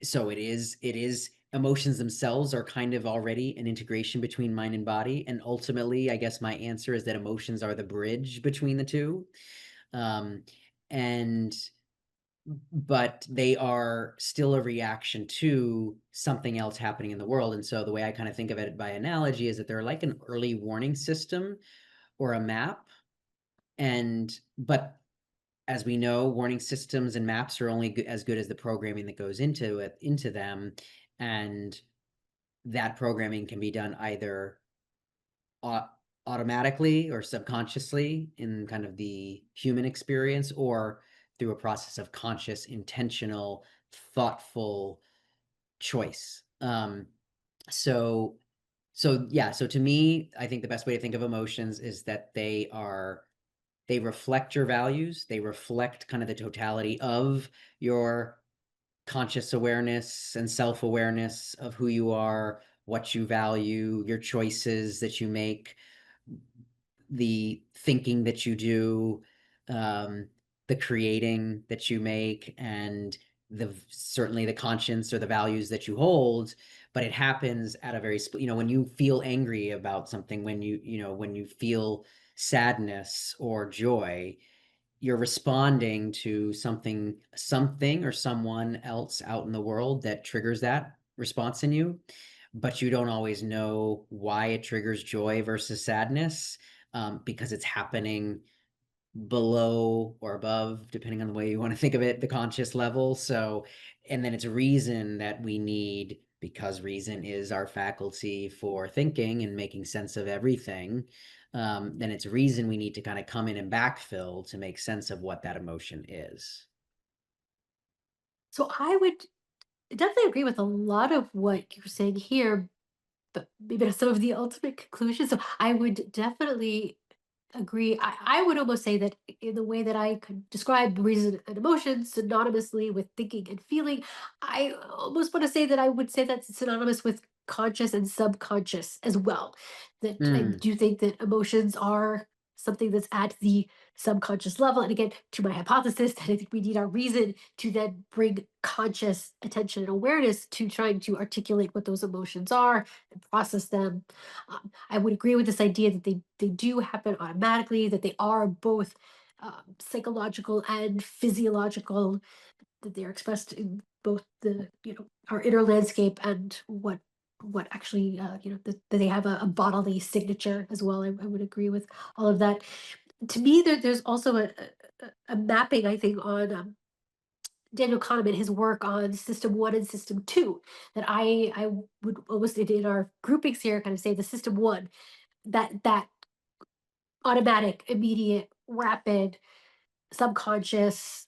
so it is emotions themselves are kind of already an integration between mind and body, and ultimately, I guess my answer is that emotions are the bridge between the two. um and but they are still a reaction to something else happening in the world. And so the way I kind of think of it by analogy is that they're like an early warning system or a map. And but as we know, warning systems and maps are only as good as the programming that goes into them. And that programming can be done either automatically or subconsciously in kind of the human experience, or through a process of conscious, intentional, thoughtful choice. So yeah, so to me, I think the best way to think of emotions is that they reflect your values, they reflect kind of the totality of your conscious awareness and self-awareness of who you are, what you value, your choices that you make, the thinking that you do, the creating that you make, and certainly the conscience or the values that you hold. But it happens at a very when you feel angry about something, when when you feel sadness or joy, you're responding to something or someone else out in the world that triggers that response in you, but you don't always know why it triggers joy versus sadness, because it's happening below or above, depending on the way you want to think of it, the conscious level. So, and then it's reason that we need, because reason is our faculty for thinking and making sense of everything. Then it's reason we need to kind of come in and backfill to make sense of what that emotion is. So I would definitely agree with a lot of what you're saying here, but maybe not some of the ultimate conclusions. So I would definitely agree. I would almost say that in the way that I could describe reason and emotion synonymously with thinking and feeling, I almost want to say that I would say that's synonymous with conscious and subconscious as well. That I Mm, do think that emotions are something that's at the subconscious level. And again, to my hypothesis, that I think we need our reason to then bring conscious attention and awareness to trying to articulate what those emotions are and process them. I would agree with this idea that they do happen automatically, that they are both psychological and physiological, that they're expressed in both the our inner landscape and what actually that they have a bodily signature as well. I would agree with all of that. To me, there's also a mapping, I think, on Daniel Kahneman, his work on System 1 and System 2, that I would almost in our groupings here kind of say the System 1, that automatic, immediate, rapid, subconscious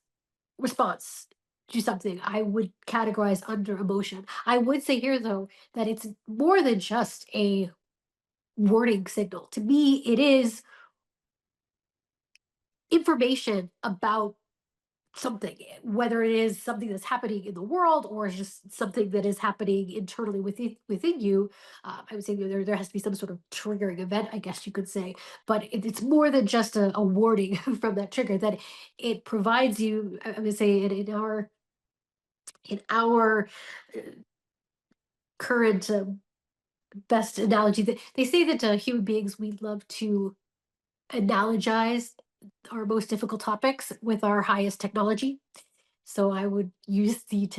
response to something I would categorize under emotion. I would say here though that it's more than just a warning signal. To me, it is information about something, whether it is something that's happening in the world or is just something that is happening internally within you. I would say there has to be some sort of triggering event, I guess you could say, but it's more than just a warning from that trigger, that it provides you. I would say in our uh, current best analogy, that they say that human beings, we love to analogize our most difficult topics with our highest technology. So I would use the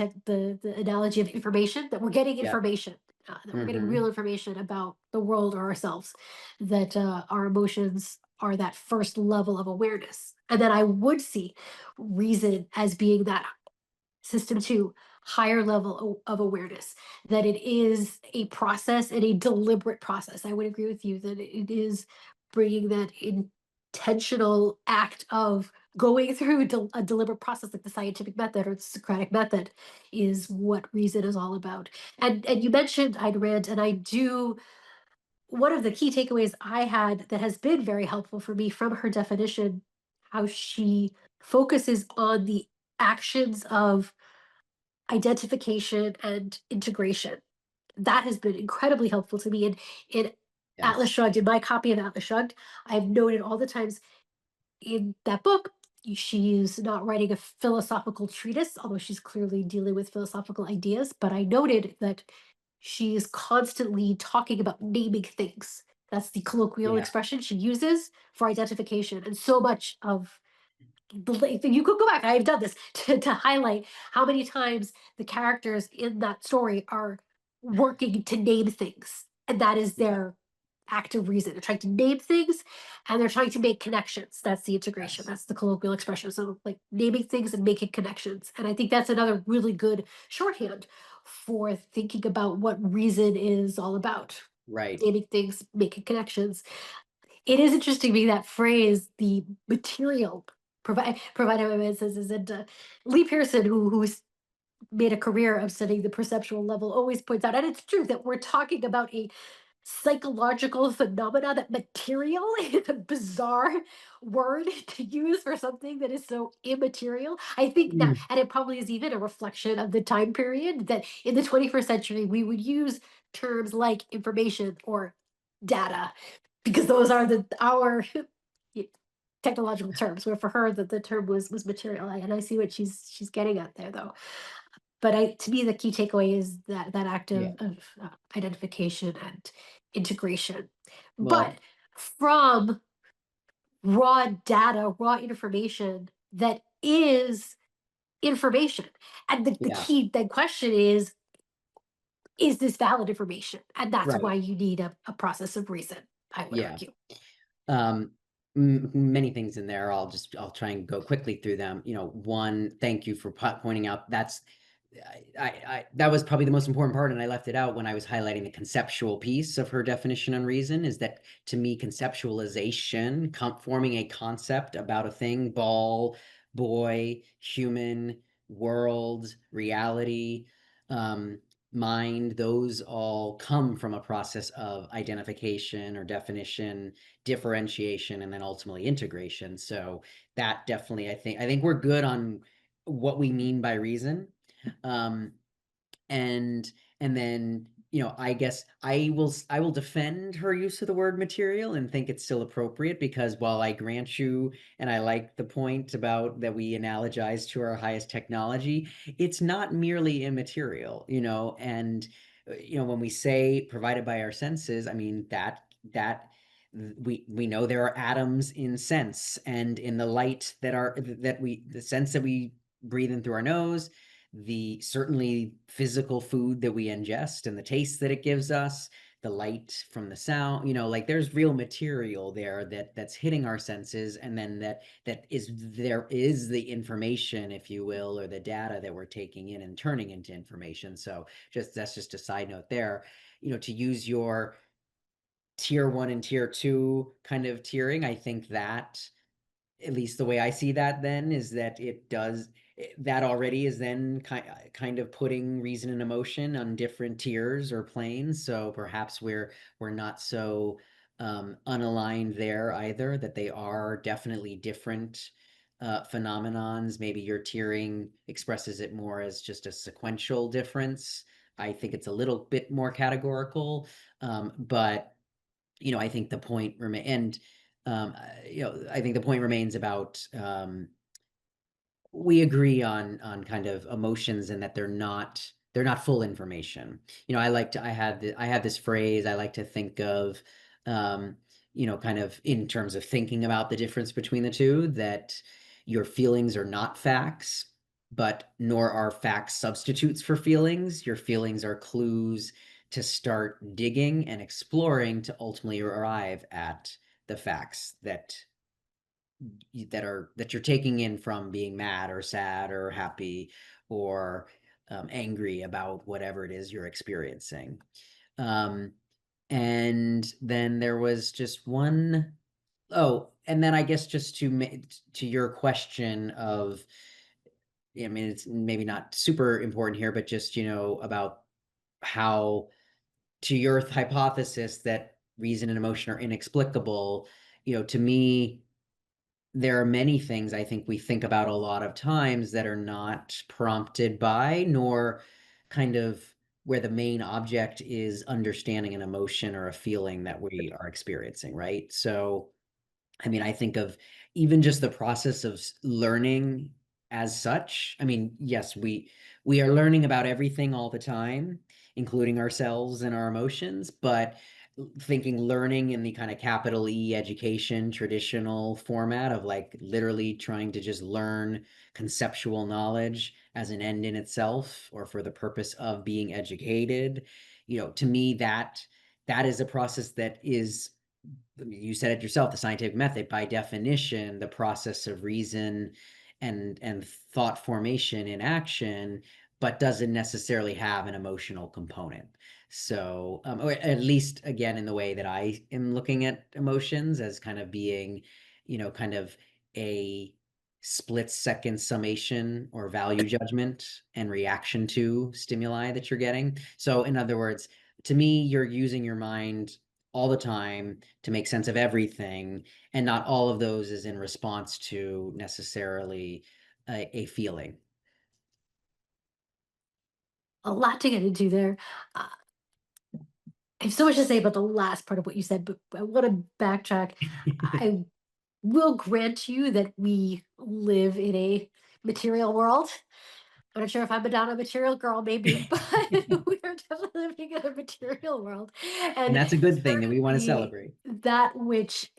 analogy of information, that we're getting yep. information, that we're getting Mm-hmm. real information about the world or ourselves, that our emotions are that first level of awareness. And then I would see reason as being that System 2, higher level of awareness, that it is a process and a deliberate process. I would agree with you that it is bringing that intentional act of going through a deliberate process, like the scientific method or the Socratic method, is what reason is all about. And you mentioned Ayn Rand, and I do. One of the key takeaways I had that has been very helpful for me from her definition, how she focuses on the actions of identification and integration. That has been incredibly helpful to me. And in Atlas Yes. Shrugged, in my copy of Atlas Shrugged, I've noted all the times in that book, she's not writing a philosophical treatise, although she's clearly dealing with philosophical ideas. But I noted that she is constantly talking about naming things. That's the colloquial Yeah. expression she uses for identification. And so much of you could go back. I've done this to highlight how many times the characters in that story are working to name things, and that is Yeah. their active reason. They're trying to name things, and they're trying to make connections. That's the integration. Yes. That's the colloquial expression. So, like naming things and making connections. And I think that's another really good shorthand for thinking about what reason is all about. Right. Naming things, making connections. It is interesting to me that phrase, the material provided by says is that Lee Pearson, who's made a career of studying the perceptual level, always points out, and it's true that we're talking about a psychological phenomena, that material is a bizarre word to use for something that is so immaterial. I think now, Mm, and it probably is even a reflection of the time period, that in the 21st century we would use terms like information or data, because those are our technological terms. Where for her, the term was material, and I see what she's getting at there, though. But to me, the key takeaway is that act yeah. of identification and integration. But Well, from raw data, raw information that is information. And the yeah, key then question is this valid information? And that's right. why you need a process of reason, I would Yeah. argue. Um, Many things in there. I'll try and go quickly through them. One, thank you for pointing out that was probably the most important part, and I left it out when I was highlighting the conceptual piece of her definition on reason. Is that to me, conceptualization, forming a concept about a thing, ball, boy, human, world, reality, um, mind, those all come from a process of identification or definition, differentiation, and then ultimately integration. So that definitely, I think we're good on what we mean by reason. Um, and and then I guess I will defend her use of the word material and think it's still appropriate, because while I grant you and I like the point about that we analogize to our highest technology, it's not merely immaterial, and when we say provided by our senses, I mean that we know there are atoms in sense, and in the light the sense that we breathe in through our nose, the certainly physical food that we ingest and the taste that it gives us, the light from the sound, like there's real material there that's hitting our senses, and then there is the information, if you will, or the data that we're taking in and turning into information. So that's just a side note there. To use your tier one and tier two kind of tiering, I think that, at least the way I see that, then, is that that already is then kind of putting reason and emotion on different tiers or planes. So perhaps we're not so unaligned there either, that they are definitely different phenomenons. Maybe your tiering expresses it more as just a sequential difference. I think it's a little bit more categorical, but I think the point remain and I think the point remains about, we agree on kind of emotions, and that they're not full information. I have this phrase I like to think of, um, kind of in terms of thinking about the difference between the two, that your feelings are not facts, but nor are facts substitutes for feelings. Your feelings are clues to start digging and exploring to ultimately arrive at the facts that you're taking in from being mad or sad or happy, or angry about whatever it is you're experiencing. Um, and then there was just one. Oh, and then I guess just to your question of, I mean, it's maybe not super important here, but just about how, to your hypothesis that reason and emotion are inexplicable, to me, there are many things I think we think about a lot of times that are not prompted by, nor kind of where the main object is understanding an emotion or a feeling that we are experiencing, right? So I mean, I think of even just the process of learning as such. I mean, yes, we are learning about everything all the time, including ourselves and our emotions, but thinking learning in the kind of capital E education traditional format of like literally trying to just learn conceptual knowledge as an end in itself, or for the purpose of being educated, to me that is a process that is, you said it yourself, the scientific method, by definition, the process of reason and thought formation in action, but doesn't necessarily have an emotional component. So, or at least again, in the way that I am looking at emotions as kind of being, kind of a split-second summation or value judgment and reaction to stimuli that you're getting. So, in other words, to me, you're using your mind all the time to make sense of everything, and not all of those is in response to necessarily a feeling. A lot to get into there. Uh, I have so much to say about the last part of what you said, but I want to backtrack. I will grant you that we live in a material world. I'm not sure if I'm a down a material girl, maybe, but we are definitely living in a material world. And And that's a good thing that we want to certainly celebrate. that which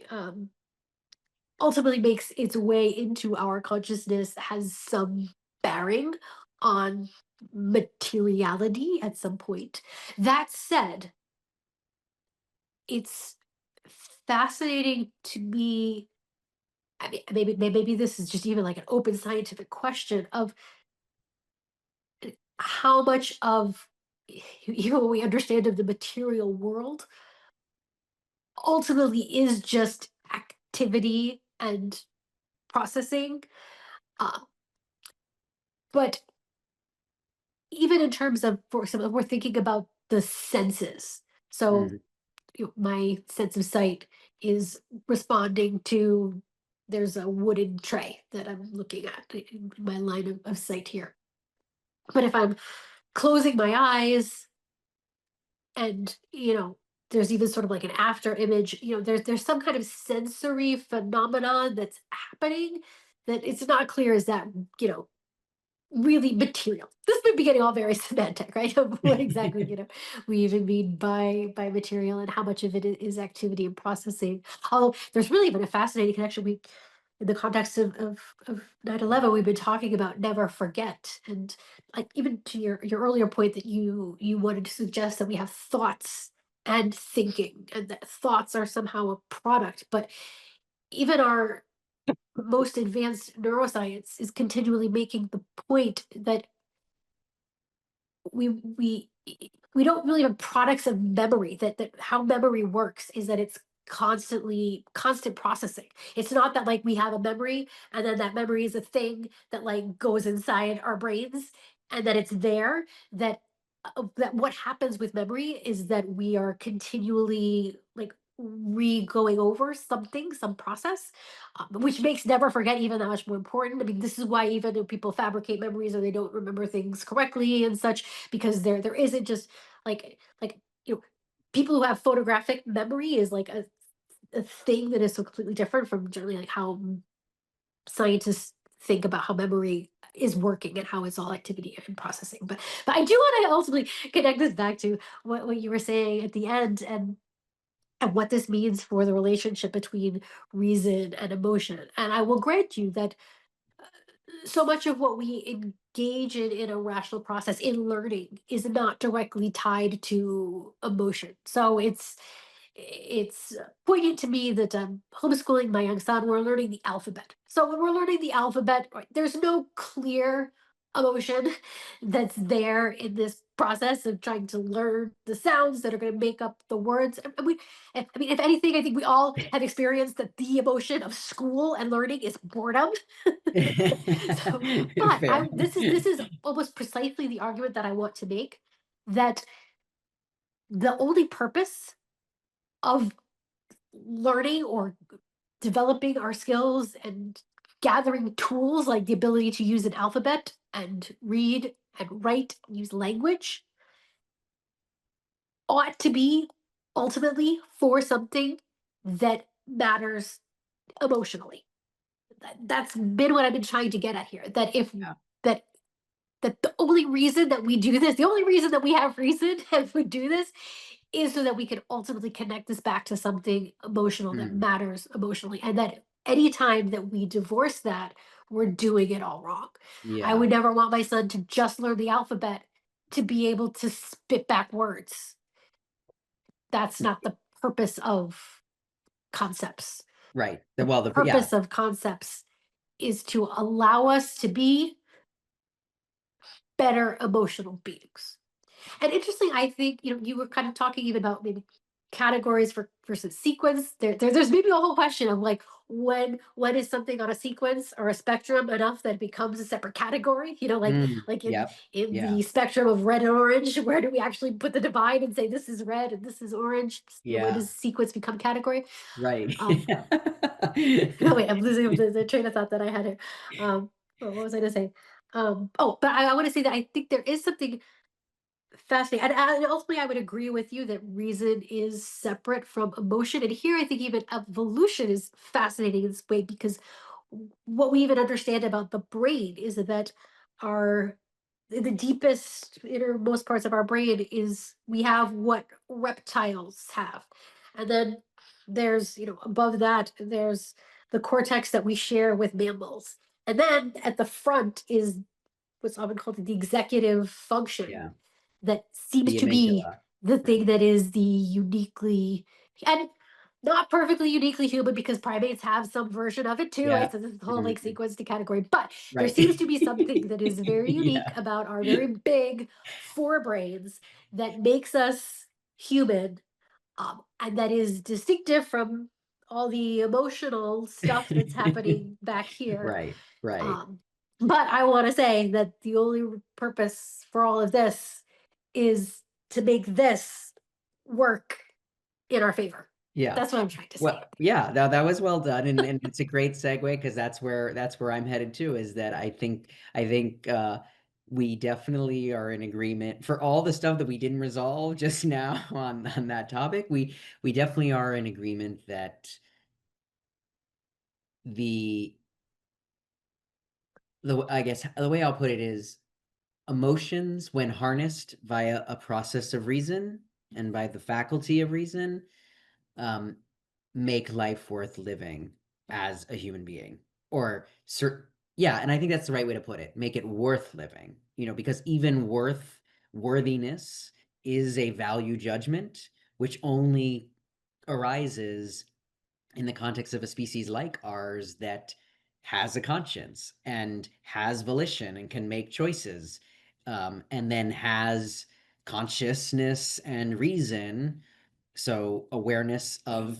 ultimately makes its way into our consciousness has some bearing on materiality at some point. That said, it's fascinating to me. I mean, maybe this is just even like an open scientific question of how much of even what we understand of the material world ultimately is just activity and processing. Uh, but even in terms of, for example, if we're thinking about the senses. So Mm, my sense of sight is responding to there's a wooden tray that I'm looking at in my line of sight here. But if I'm closing my eyes and there's even sort of like an after image, there's some kind of sensory phenomenon that's happening that it's not clear is that you know really material. This would be getting all very semantic, right? Of what exactly, we even mean by material and how much of it is activity and processing. Although there's really been a fascinating connection. We in the context of 9/11, we've been talking about never forget. And like even to your earlier point that you wanted to suggest that we have thoughts and thinking, and that thoughts are somehow a product. But even our most advanced neuroscience is continually making the point that we we we don't really have products of memory. That how memory works is that it's constant processing. It's not that like we have a memory and then that memory is a thing that like goes inside our brains and that it's there. That what happens with memory is that we are continually like re-going over something, some process, which makes never forget even that much more important. I mean, this is why even if people fabricate memories or they don't remember things correctly and such, because there isn't just like people who have photographic memory is like a thing that is so completely different from generally like how scientists think about how memory is working and how it's all activity and processing. But I do want to ultimately connect this back to what you were saying at the end and what this means for the relationship between reason and emotion. And I will grant you that so much of what we engage in a rational process in learning is not directly tied to emotion. So it's poignant to me that homeschooling my young son, we're learning the alphabet. So when we're learning the alphabet, right, there's no clear emotion that's there in this process of trying to learn the sounds that are going to make up the words. I mean, if anything, I think we all have experienced that the emotion of school and learning is boredom. So, but fair. this is almost precisely the argument that I want to make, that the only purpose of learning or developing our skills and gathering tools like the ability to use an alphabet and read and write and use language ought to be ultimately for something that matters emotionally. That's been what I've been trying to get at here. That if Yeah. that that the only reason that we do this, the only reason that we have reason and we do this is so that we can ultimately connect this back to something emotional that Mm, matters emotionally. And that anytime that we divorce that, we're doing it all wrong. I yeah. would never want my son to just learn the alphabet to be able to spit back words. That's not the purpose of concepts. Right. The Well, yeah. purpose of concepts is to allow us to be better emotional beings. And interesting, I think, you were kind of talking even about maybe categories for versus sequence. There's maybe a whole question of like when is something on a sequence or a spectrum enough that it becomes a separate category? Like Yep. in Yeah. the spectrum of red and orange, where do we actually put the divide and say this is red and this is orange? When Yeah. does sequence become category? Right. Um, no, wait, I'm losing the train of thought that I had here. What was I going to say? Oh, but I want to say that I think there is something fascinating. And ultimately, I would agree with you that reason is separate from emotion. And here, I think even evolution is fascinating in this way because what we even understand about the brain is that our the deepest innermost parts of our brain is we have what reptiles have, and then there's above that there's the cortex that we share with mammals, and then at the front is what's often called the executive function Yeah. that seems The to be amygdala. the thing Right. that is the uniquely and not perfectly uniquely human because primates have some version of it too, right? Yeah. So this is the whole like Mhm. sequence to category, but there Right. seems to be something that is very unique Yeah. about our very big forebrains that makes us human, and that is distinctive from all the emotional stuff that's happening back here. Right. Right. um, but I want to say that the only purpose for all of this is to make this work in our favor. Yeah. That's what I'm trying to say. Well, yeah, that was well done, and it's a great segue because that's where I'm headed to, is that I think we definitely are in agreement for all the stuff that we didn't resolve just now on that topic. We definitely are in agreement that the I guess the way I'll put it is emotions, when harnessed via a process of reason and by the faculty of reason, um, make life worth living as a human being. Or yeah, and I think that's the right way to put it. Make it worth living. Because even worthiness is a value judgment, which only arises in the context of a species like ours that has a conscience and has volition and can make choices, and then has consciousness and reason, so awareness of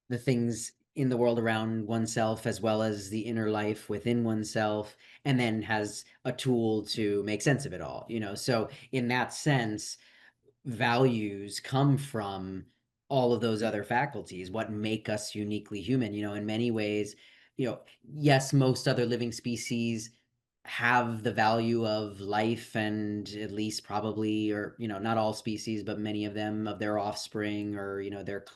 the things in the world around oneself as well as the inner life within oneself, and then has a tool to make sense of it all. So in that sense, values come from all of those other faculties, what make us uniquely human. In many ways, yes, most other living species have the value of life, and at least probably, or not all species, but many of them, of their offspring, or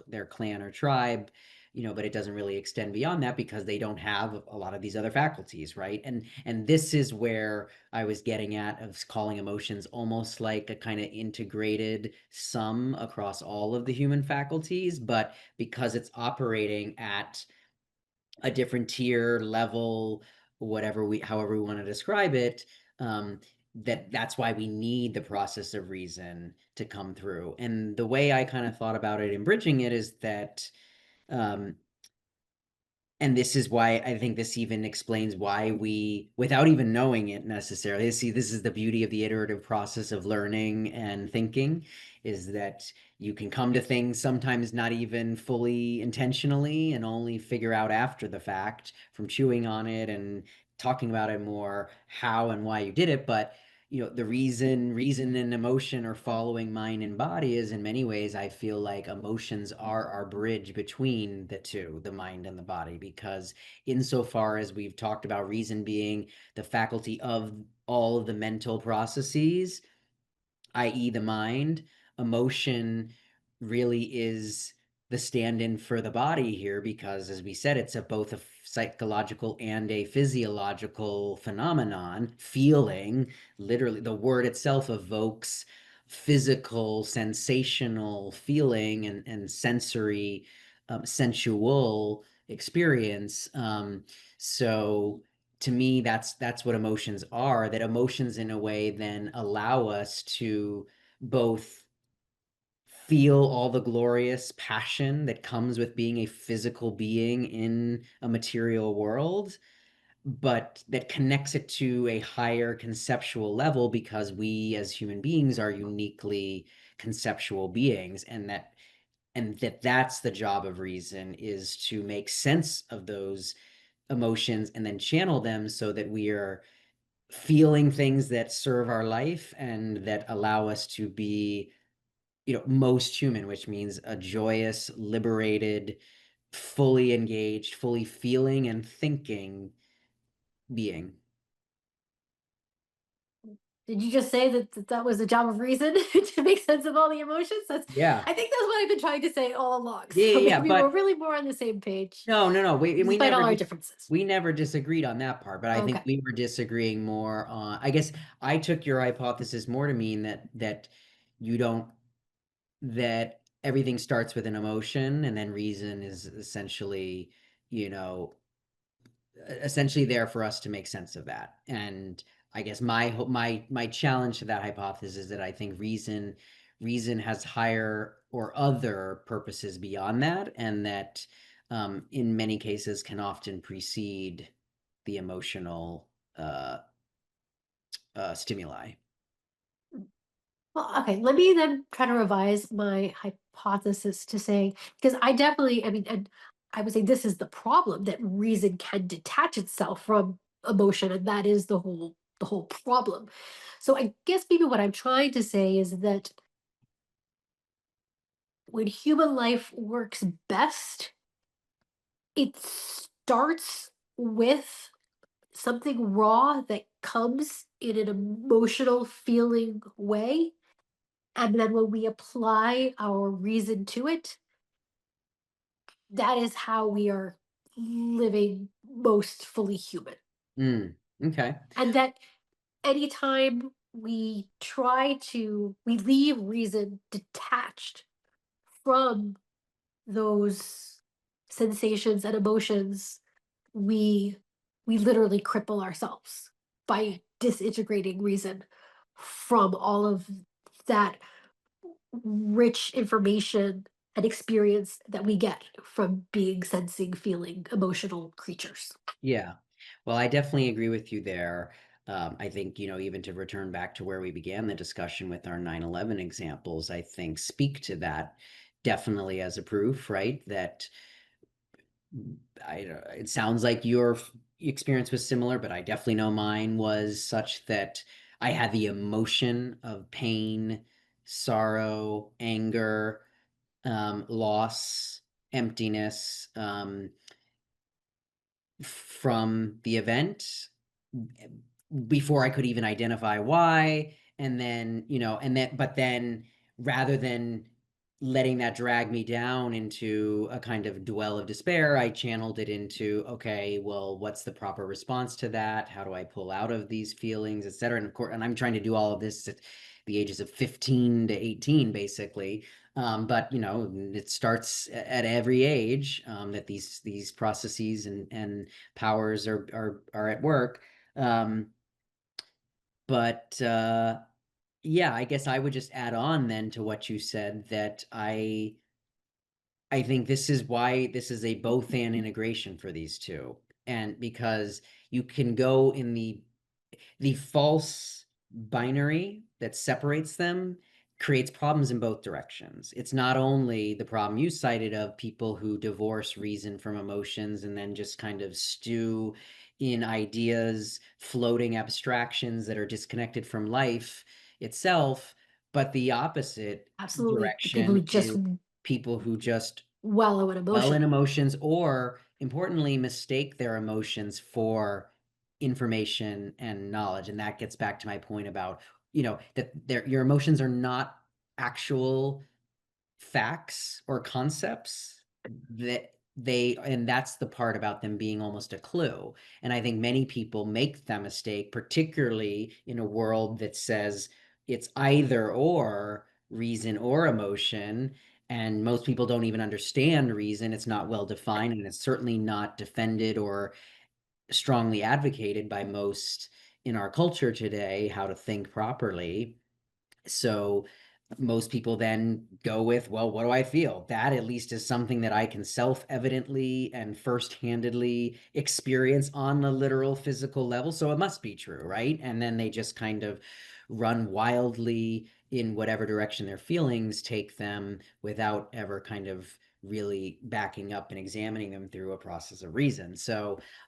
their clan or tribe, but it doesn't really extend beyond that because they don't have a lot of these other faculties, right? And this is where I was getting at, of calling emotions almost like a kind of integrated sum across all of the human faculties, but because it's operating at a different tier level, however we want to describe it, that's why we need the process of reason to come through. And the way I kind of thought about it in bridging it is that, um, and this is why I think this even explains why we, without even knowing it necessarily, see, this is the beauty of the iterative process of learning and thinking, is that you can come to things sometimes not even fully intentionally, and only figure out after the fact from chewing on it and talking about it more, how and why you did it. But the reason and emotion are following mind and body, is in many ways I feel like emotions are our bridge between the two, the mind and the body, because insofar as we've talked about reason being the faculty of all of the mental processes, i.e., the mind, emotion really is the stand-in for the body here, because, as we said, it's both a psychological and a physiological phenomenon. Feeling, literally, the word itself evokes physical, sensational feeling, and sensory, sensual experience. So to me, that's what emotions are. That emotions in a way then allow us to both feel all the glorious passion that comes with being a physical being in a material world, but that connects it to a higher conceptual level because we as human beings are uniquely conceptual beings, and that's the job of reason, is to make sense of those emotions and then channel them so that we are feeling things that serve our life and that allow us to be, most human, which means a joyous, liberated, fully engaged, fully feeling and thinking being. Did you just say that was the job of reason to make sense of all the emotions? Yeah. I think that's what I've been trying to say all along. Yeah, So yeah, yeah. maybe we're But really more on the same page, no, no, no. We despite never all our just differences. we never disagreed on that part, but I think Okay. we were disagreeing more on, I guess I took your hypothesis more to mean that you don't that everything starts with an emotion and then reason is you know, essentially there for us to make sense of that. And I guess my challenge to that hypothesis is that I think reason has higher or other purposes beyond that, and that in many cases can often precede the emotional stimuli. Well, okay, let me then try to revise my hypothesis to say, because I definitely, I mean, and I would say this is the problem, that reason can detach itself from emotion, and that is the whole problem. So I guess maybe what I'm trying to say is that when human life works best, it starts with something raw that comes in an emotional feeling way. And then when we apply our reason to it, that is how we are living most fully human. Mm, okay. And that anytime we leave reason detached from those sensations and emotions, we we literally cripple ourselves by disintegrating reason from all of that rich information and experience that we get from being sensing, feeling, emotional creatures. Yeah. Well, I definitely agree with you there. I think, even to return back to where we began the discussion with our 9/11 examples, I think speak to that definitely as a proof, right? That it sounds like your experience was similar, but I definitely know mine was such that I had the emotion of pain, sorrow, anger, loss, emptiness, from the event before I could even identify why. And then, but then rather than letting that drag me down into a kind of dwell of despair, I channeled it into, okay, well, what's the proper response to that? How do I pull out of these feelings, et cetera? And of course, and I'm trying to do all of this at the ages of 15 to 18, basically. But it starts at every age, that these processes and powers are at work. Um, but yeah, I guess I would just add on then to what you said, that I think this is why this is a both and integration for these two. And because you can go in the false binary that separates them creates problems in both directions. It's not only the problem you cited of people who divorce reason from emotions and then just kind of stew in ideas, floating abstractions that are disconnected from life itself, but the opposite Absolutely. The people direction who just is people who just wallow in dwell in emotion. emotions, or importantly mistake their emotions for information and knowledge. And that gets back to my point about, that your emotions are not actual facts or concepts, and that's the part about them being almost a clue. And I think many people make that mistake, particularly in a world that says it's either or, reason or emotion. And most people don't even understand reason. It's not well defined, and it's certainly not defended or strongly advocated by most in our culture today, how to think properly. So most people then go with, well, what do I feel? That at least is something that I can self-evidently and first-handedly experience on a literal physical level. So it must be true, right? And then they just kind of run wildly in whatever direction their feelings take them without ever kind of really backing up and examining them through a process of reason.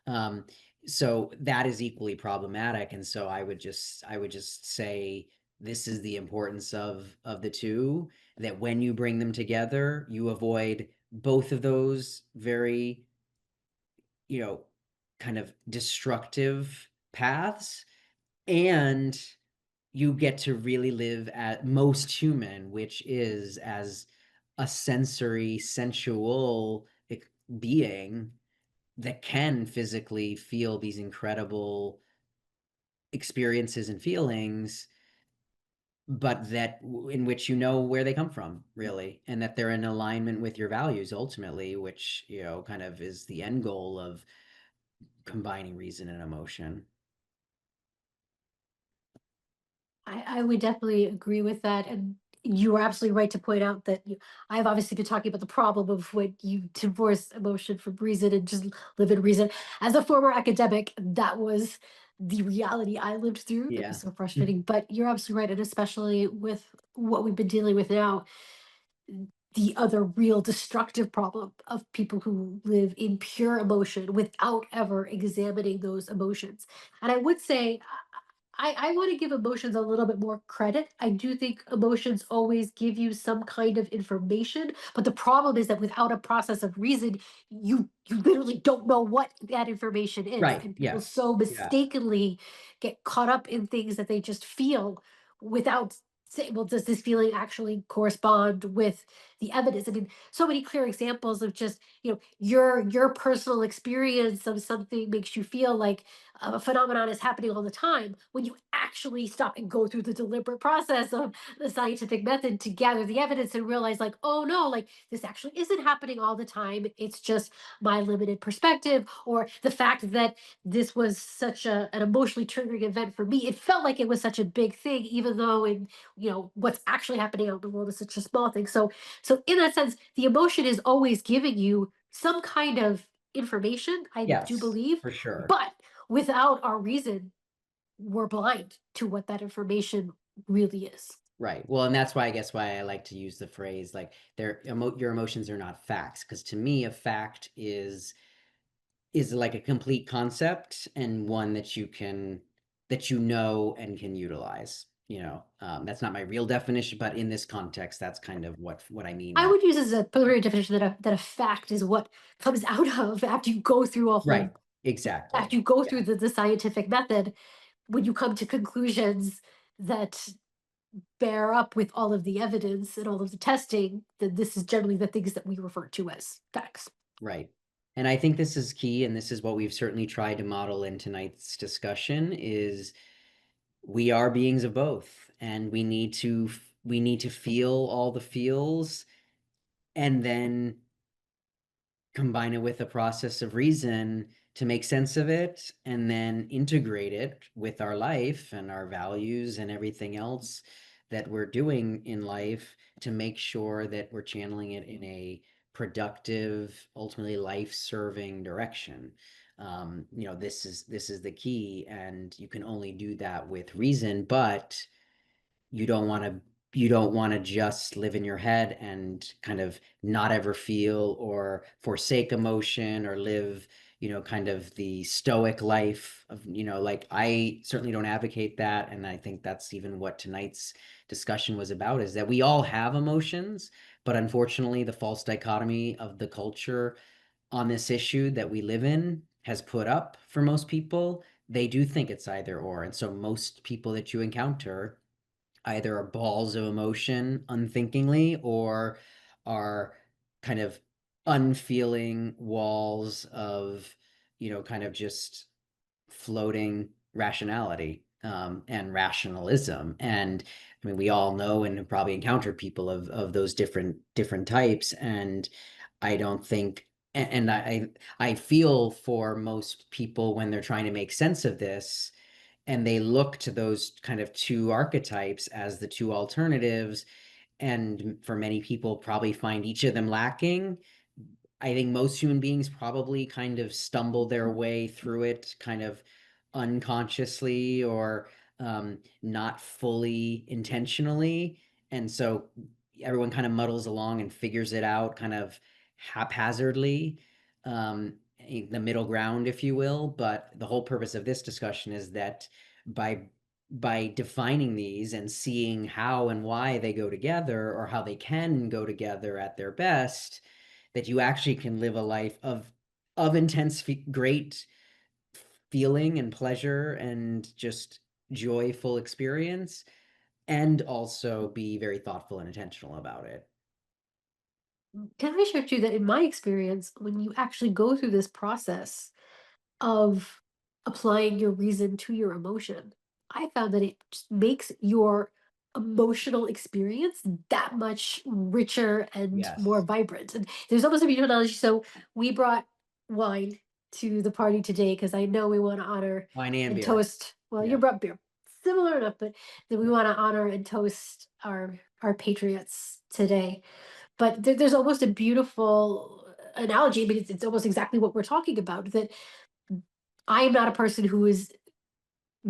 Um, so that is equally problematic. And so I would just say this is the importance of the two, that when you bring them together, you avoid both of those very, you know, kind of destructive paths, and you get to really live at most human, which is as a sensory, sensual being that can physically feel these incredible experiences and feelings, but that in which you know where they come from, really, and that they're in alignment with your values ultimately, which, kind of is the end goal of combining reason and emotion. I would definitely agree with that. And you are absolutely right to point out that I've obviously been talking about the problem of when you divorce emotion from reason and just live in reason. As a former academic, that was the reality I lived through. That was Yeah. so frustrating. But you're absolutely right. And especially with what we've been dealing with now, the other real destructive problem of people who live in pure emotion without ever examining those emotions. And I would say I want to give emotions a little bit more credit. I do think emotions always give you some kind of information, but the problem is that without a process of reason, you literally don't know what that information is, Right. and people Yes. so Yeah. mistakenly get caught up in things that they just feel without saying, well, does this feeling actually correspond with the evidence? I mean, so many clear examples of just your personal experience of something makes you feel like a phenomenon is happening all the time when you actually stop and go through the deliberate process of the scientific method to gather the evidence and realize, like, oh no, like this actually isn't happening all the time. It's just my limited perspective, or the fact that this was such an emotionally triggering event for me. It felt like it was such a big thing, even though in what's actually happening out in the world is such a small thing. So in that sense, the emotion is always giving you some kind of information, I do Yes, believe, for sure. but without our reason, we're blind to what that information really is. Right. Well, and that's why I like to use the phrase like your emotions are not facts, because to me a fact is like a complete concept and one that you know and can utilize. That's not my real definition, but in this context, that's kind of what I mean I by. would use as a preliminary definition that a fact is what comes out of after you go through a Right. whole after Exactly. you go Yeah. through the scientific method, when you come to conclusions that bear up with all of the evidence and all of the testing, then this is generally the things that we refer to as facts. Right. And I think this is key, and this is what we've certainly tried to model in tonight's discussion is we are beings of both, and we need to feel all the feels, and then combine it with a process of reason to make sense of it, and then integrate it with our life and our values and everything else that we're doing in life to make sure that we're channeling it in a productive, ultimately life-serving direction. This is the key, and you can only do that with reason, but you don't want to you don't want to just live in your head and kind of not ever feel or forsake emotion or live, kind of the stoic life of, like I certainly don't advocate that. And I think that's even what tonight's discussion was about, is that we all have emotions, but unfortunately the false dichotomy of the culture on this issue that we live in has put up for most people. They do think it's either or. And so most people that you encounter either are balls of emotion unthinkingly, or are kind of unfeeling walls of, kind of just floating rationality, and rationalism. And I mean, we all know and have probably encountered people of those different types. And I don't think, and I feel for most people when they're trying to make sense of this, and they look to those kind of two archetypes as the two alternatives, and for many people probably find each of them lacking. I think most human beings probably kind of stumble their way through it kind of unconsciously or not fully intentionally. And so everyone kind of muddles along and figures it out kind of haphazardly, the middle ground, if you will. But the whole purpose of this discussion is that by by defining these and seeing how and why they go together or how they can go together at their best, that you actually can live a life of intense great feeling and pleasure and just joyful experience, and also be very thoughtful and intentional about it. Can I share too that in my experience, when you actually go through this process of applying your reason to your emotion, I found that it just makes your emotional experience that much richer and more Yes. vibrant. And there's almost a beautiful analogy. So we brought wine to the party today because I know we want to honor Wine and and beer. toast. Well, you Yeah. brought beer, similar enough, but then we Yeah. want to honor and toast our patriots today. But there's almost a beautiful analogy. I mean, it's almost exactly what we're talking about. That I am not a person who is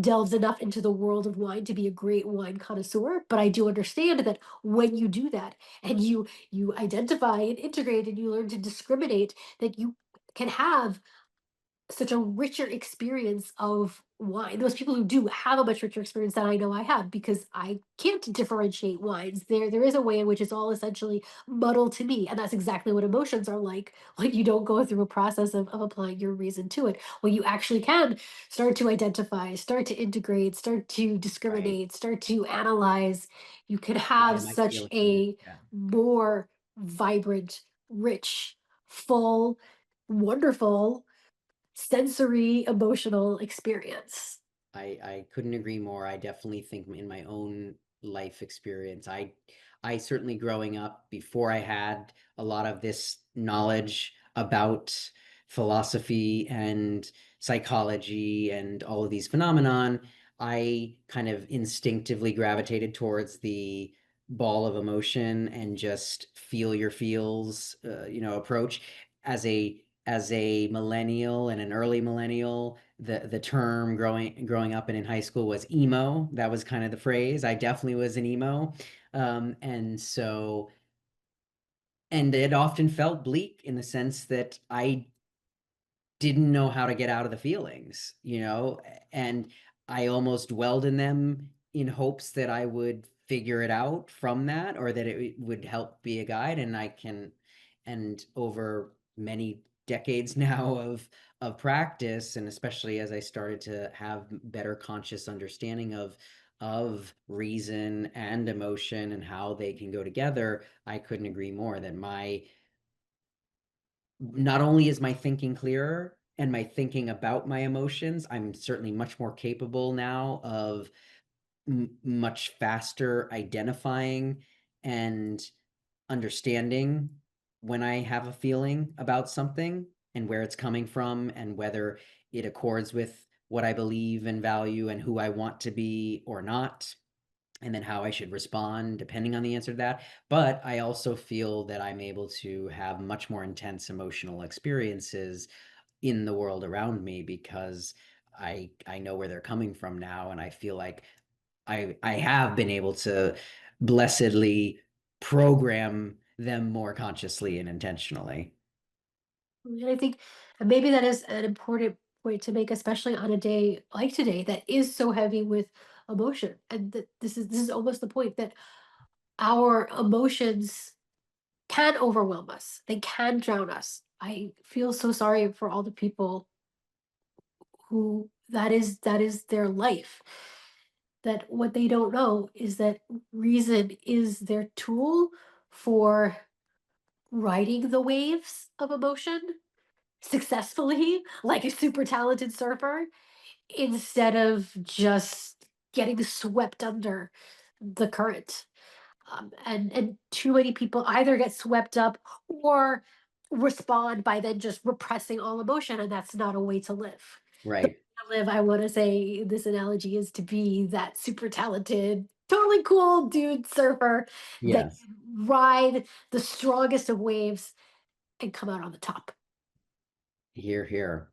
delves enough into the world of wine to be a great wine connoisseur, but I do understand that when you do that and you identify and integrate and you learn to discriminate, that you can have such a richer experience of wine. Those people who do have a much richer experience than I know I have because I can't differentiate wines. There is a way in which it's all essentially muddled to me. And that's exactly what emotions are like when you don't go through a process of applying your reason to it. When you actually can start to identify, start to integrate, start to Right. discriminate, start to analyze, you can Why have am I such feeling this? a Yeah. more vibrant, rich, full, wonderful sensory emotional experience. I couldn't agree more. I definitely think in my own life experience, I certainly growing up before I had a lot of this knowledge about philosophy and psychology and all of these phenomenon, I kind of instinctively gravitated towards the ball of emotion and just feel your feels, approach. As a millennial and an early millennial, the term growing up and in high school was emo. That was kind of the phrase. I definitely was an emo. And it often felt bleak in the sense that I didn't know how to get out of the feelings, and I almost dwelled in them in hopes that I would figure it out from that, or that it would help be a guide. And over many decades now of practice, and especially as I started to have better conscious understanding of reason and emotion and how they can go together, I couldn't agree more that my not only is my thinking clearer and my thinking about my emotions, I'm certainly much more capable now of much faster identifying and understanding when I have a feeling about something and where it's coming from and whether it accords with what I believe and value and who I want to be or not, and then how I should respond depending on the answer to that. But I also feel that I'm able to have much more intense emotional experiences in the world around me because I know where they're coming from now, and I feel like I have been able to blessedly program them more consciously and intentionally. And I think maybe that is an important point to make, especially on a day like today that is so heavy with emotion. And that this is almost the point that our emotions can overwhelm us. They can drown us. I feel so sorry for all the people who that is their life. That what they don't know is that reason is their tool for riding the waves of emotion successfully, like a super talented surfer, instead of just getting swept under the current. And too many people either get swept up or respond by then just repressing all emotion, and that's not a way to live. The Right. way to live, I want to say, this analogy is to be that super talented totally cool dude surfer that Yes. can ride the strongest of waves and come out on the top. Here, here.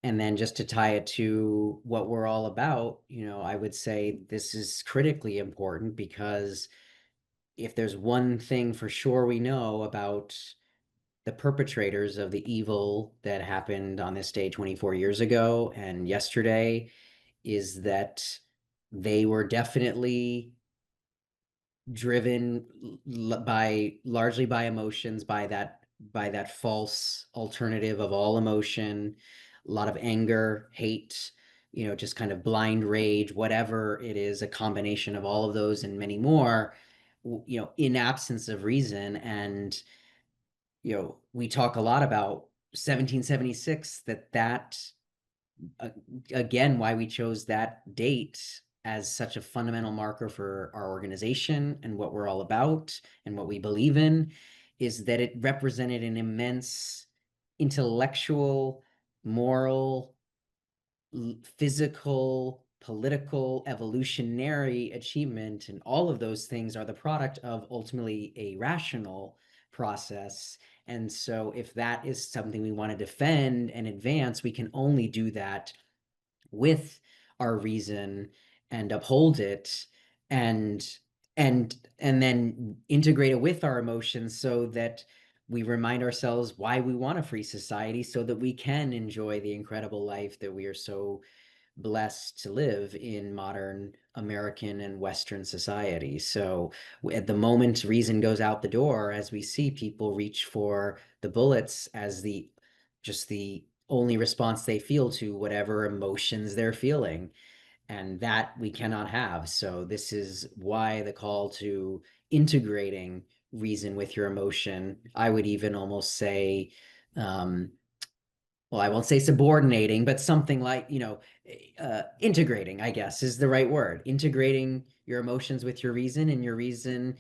And then just to tie it to what we're all about, I would say this is critically important because if there's one thing for sure we know about the perpetrators of the evil that happened on this day 24 years ago and yesterday, is that they were definitely driven by largely by emotions, by that false alternative of all emotion, a lot of anger, hate, just kind of blind rage, whatever it is, a combination of all of those and many more, in absence of reason. And we talk a lot about 1776, that again, why we chose that date as such a fundamental marker for our organization and what we're all about and what we believe in, is that it represented an immense intellectual, moral, physical, political, evolutionary achievement. And all of those things are the product of ultimately a rational process. And so, if that is something we want to defend and advance, we can only do that with our reason and uphold it, and and then integrate it with our emotions so that we remind ourselves why we want a free society, so that we can enjoy the incredible life that we are so blessed to live in modern American and Western society. So at the moment reason goes out the door, as we see people reach for the bullets as the only response they feel to whatever emotions they're feeling. And that we cannot have. So this is why the call to integrating reason with your emotion. I would even almost say, well, I won't say subordinating, but something like, integrating, I guess is the right word. Integrating your emotions with your reason, and your reason,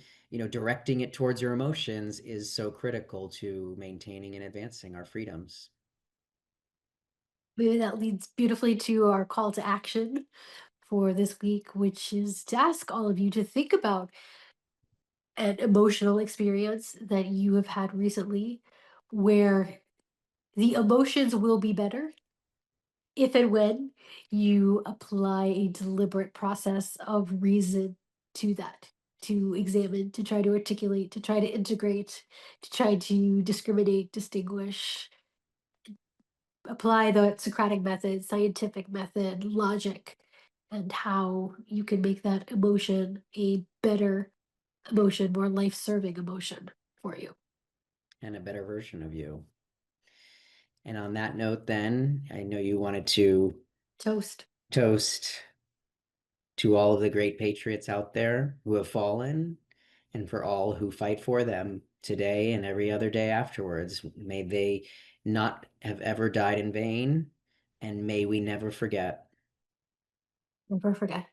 directing it towards your emotions is so critical to maintaining and advancing our freedoms. Maybe that leads beautifully to our call to action for this week, which is to ask all of you to think about an emotional experience that you have had recently where the emotions will be better if and when you apply a deliberate process of reason to that, to examine, to try to articulate, to try to integrate, to try to discriminate, distinguish, apply the Socratic method, scientific method, logic, and how you can make that emotion a better emotion, more life serving emotion for you. And a better version of you. And on that note, then, I know you wanted to Toast. toast to all of the great patriots out there who have fallen, and for all who fight for them today and every other day afterwards. May they not have ever died in vain, and may we never forget. Never forget.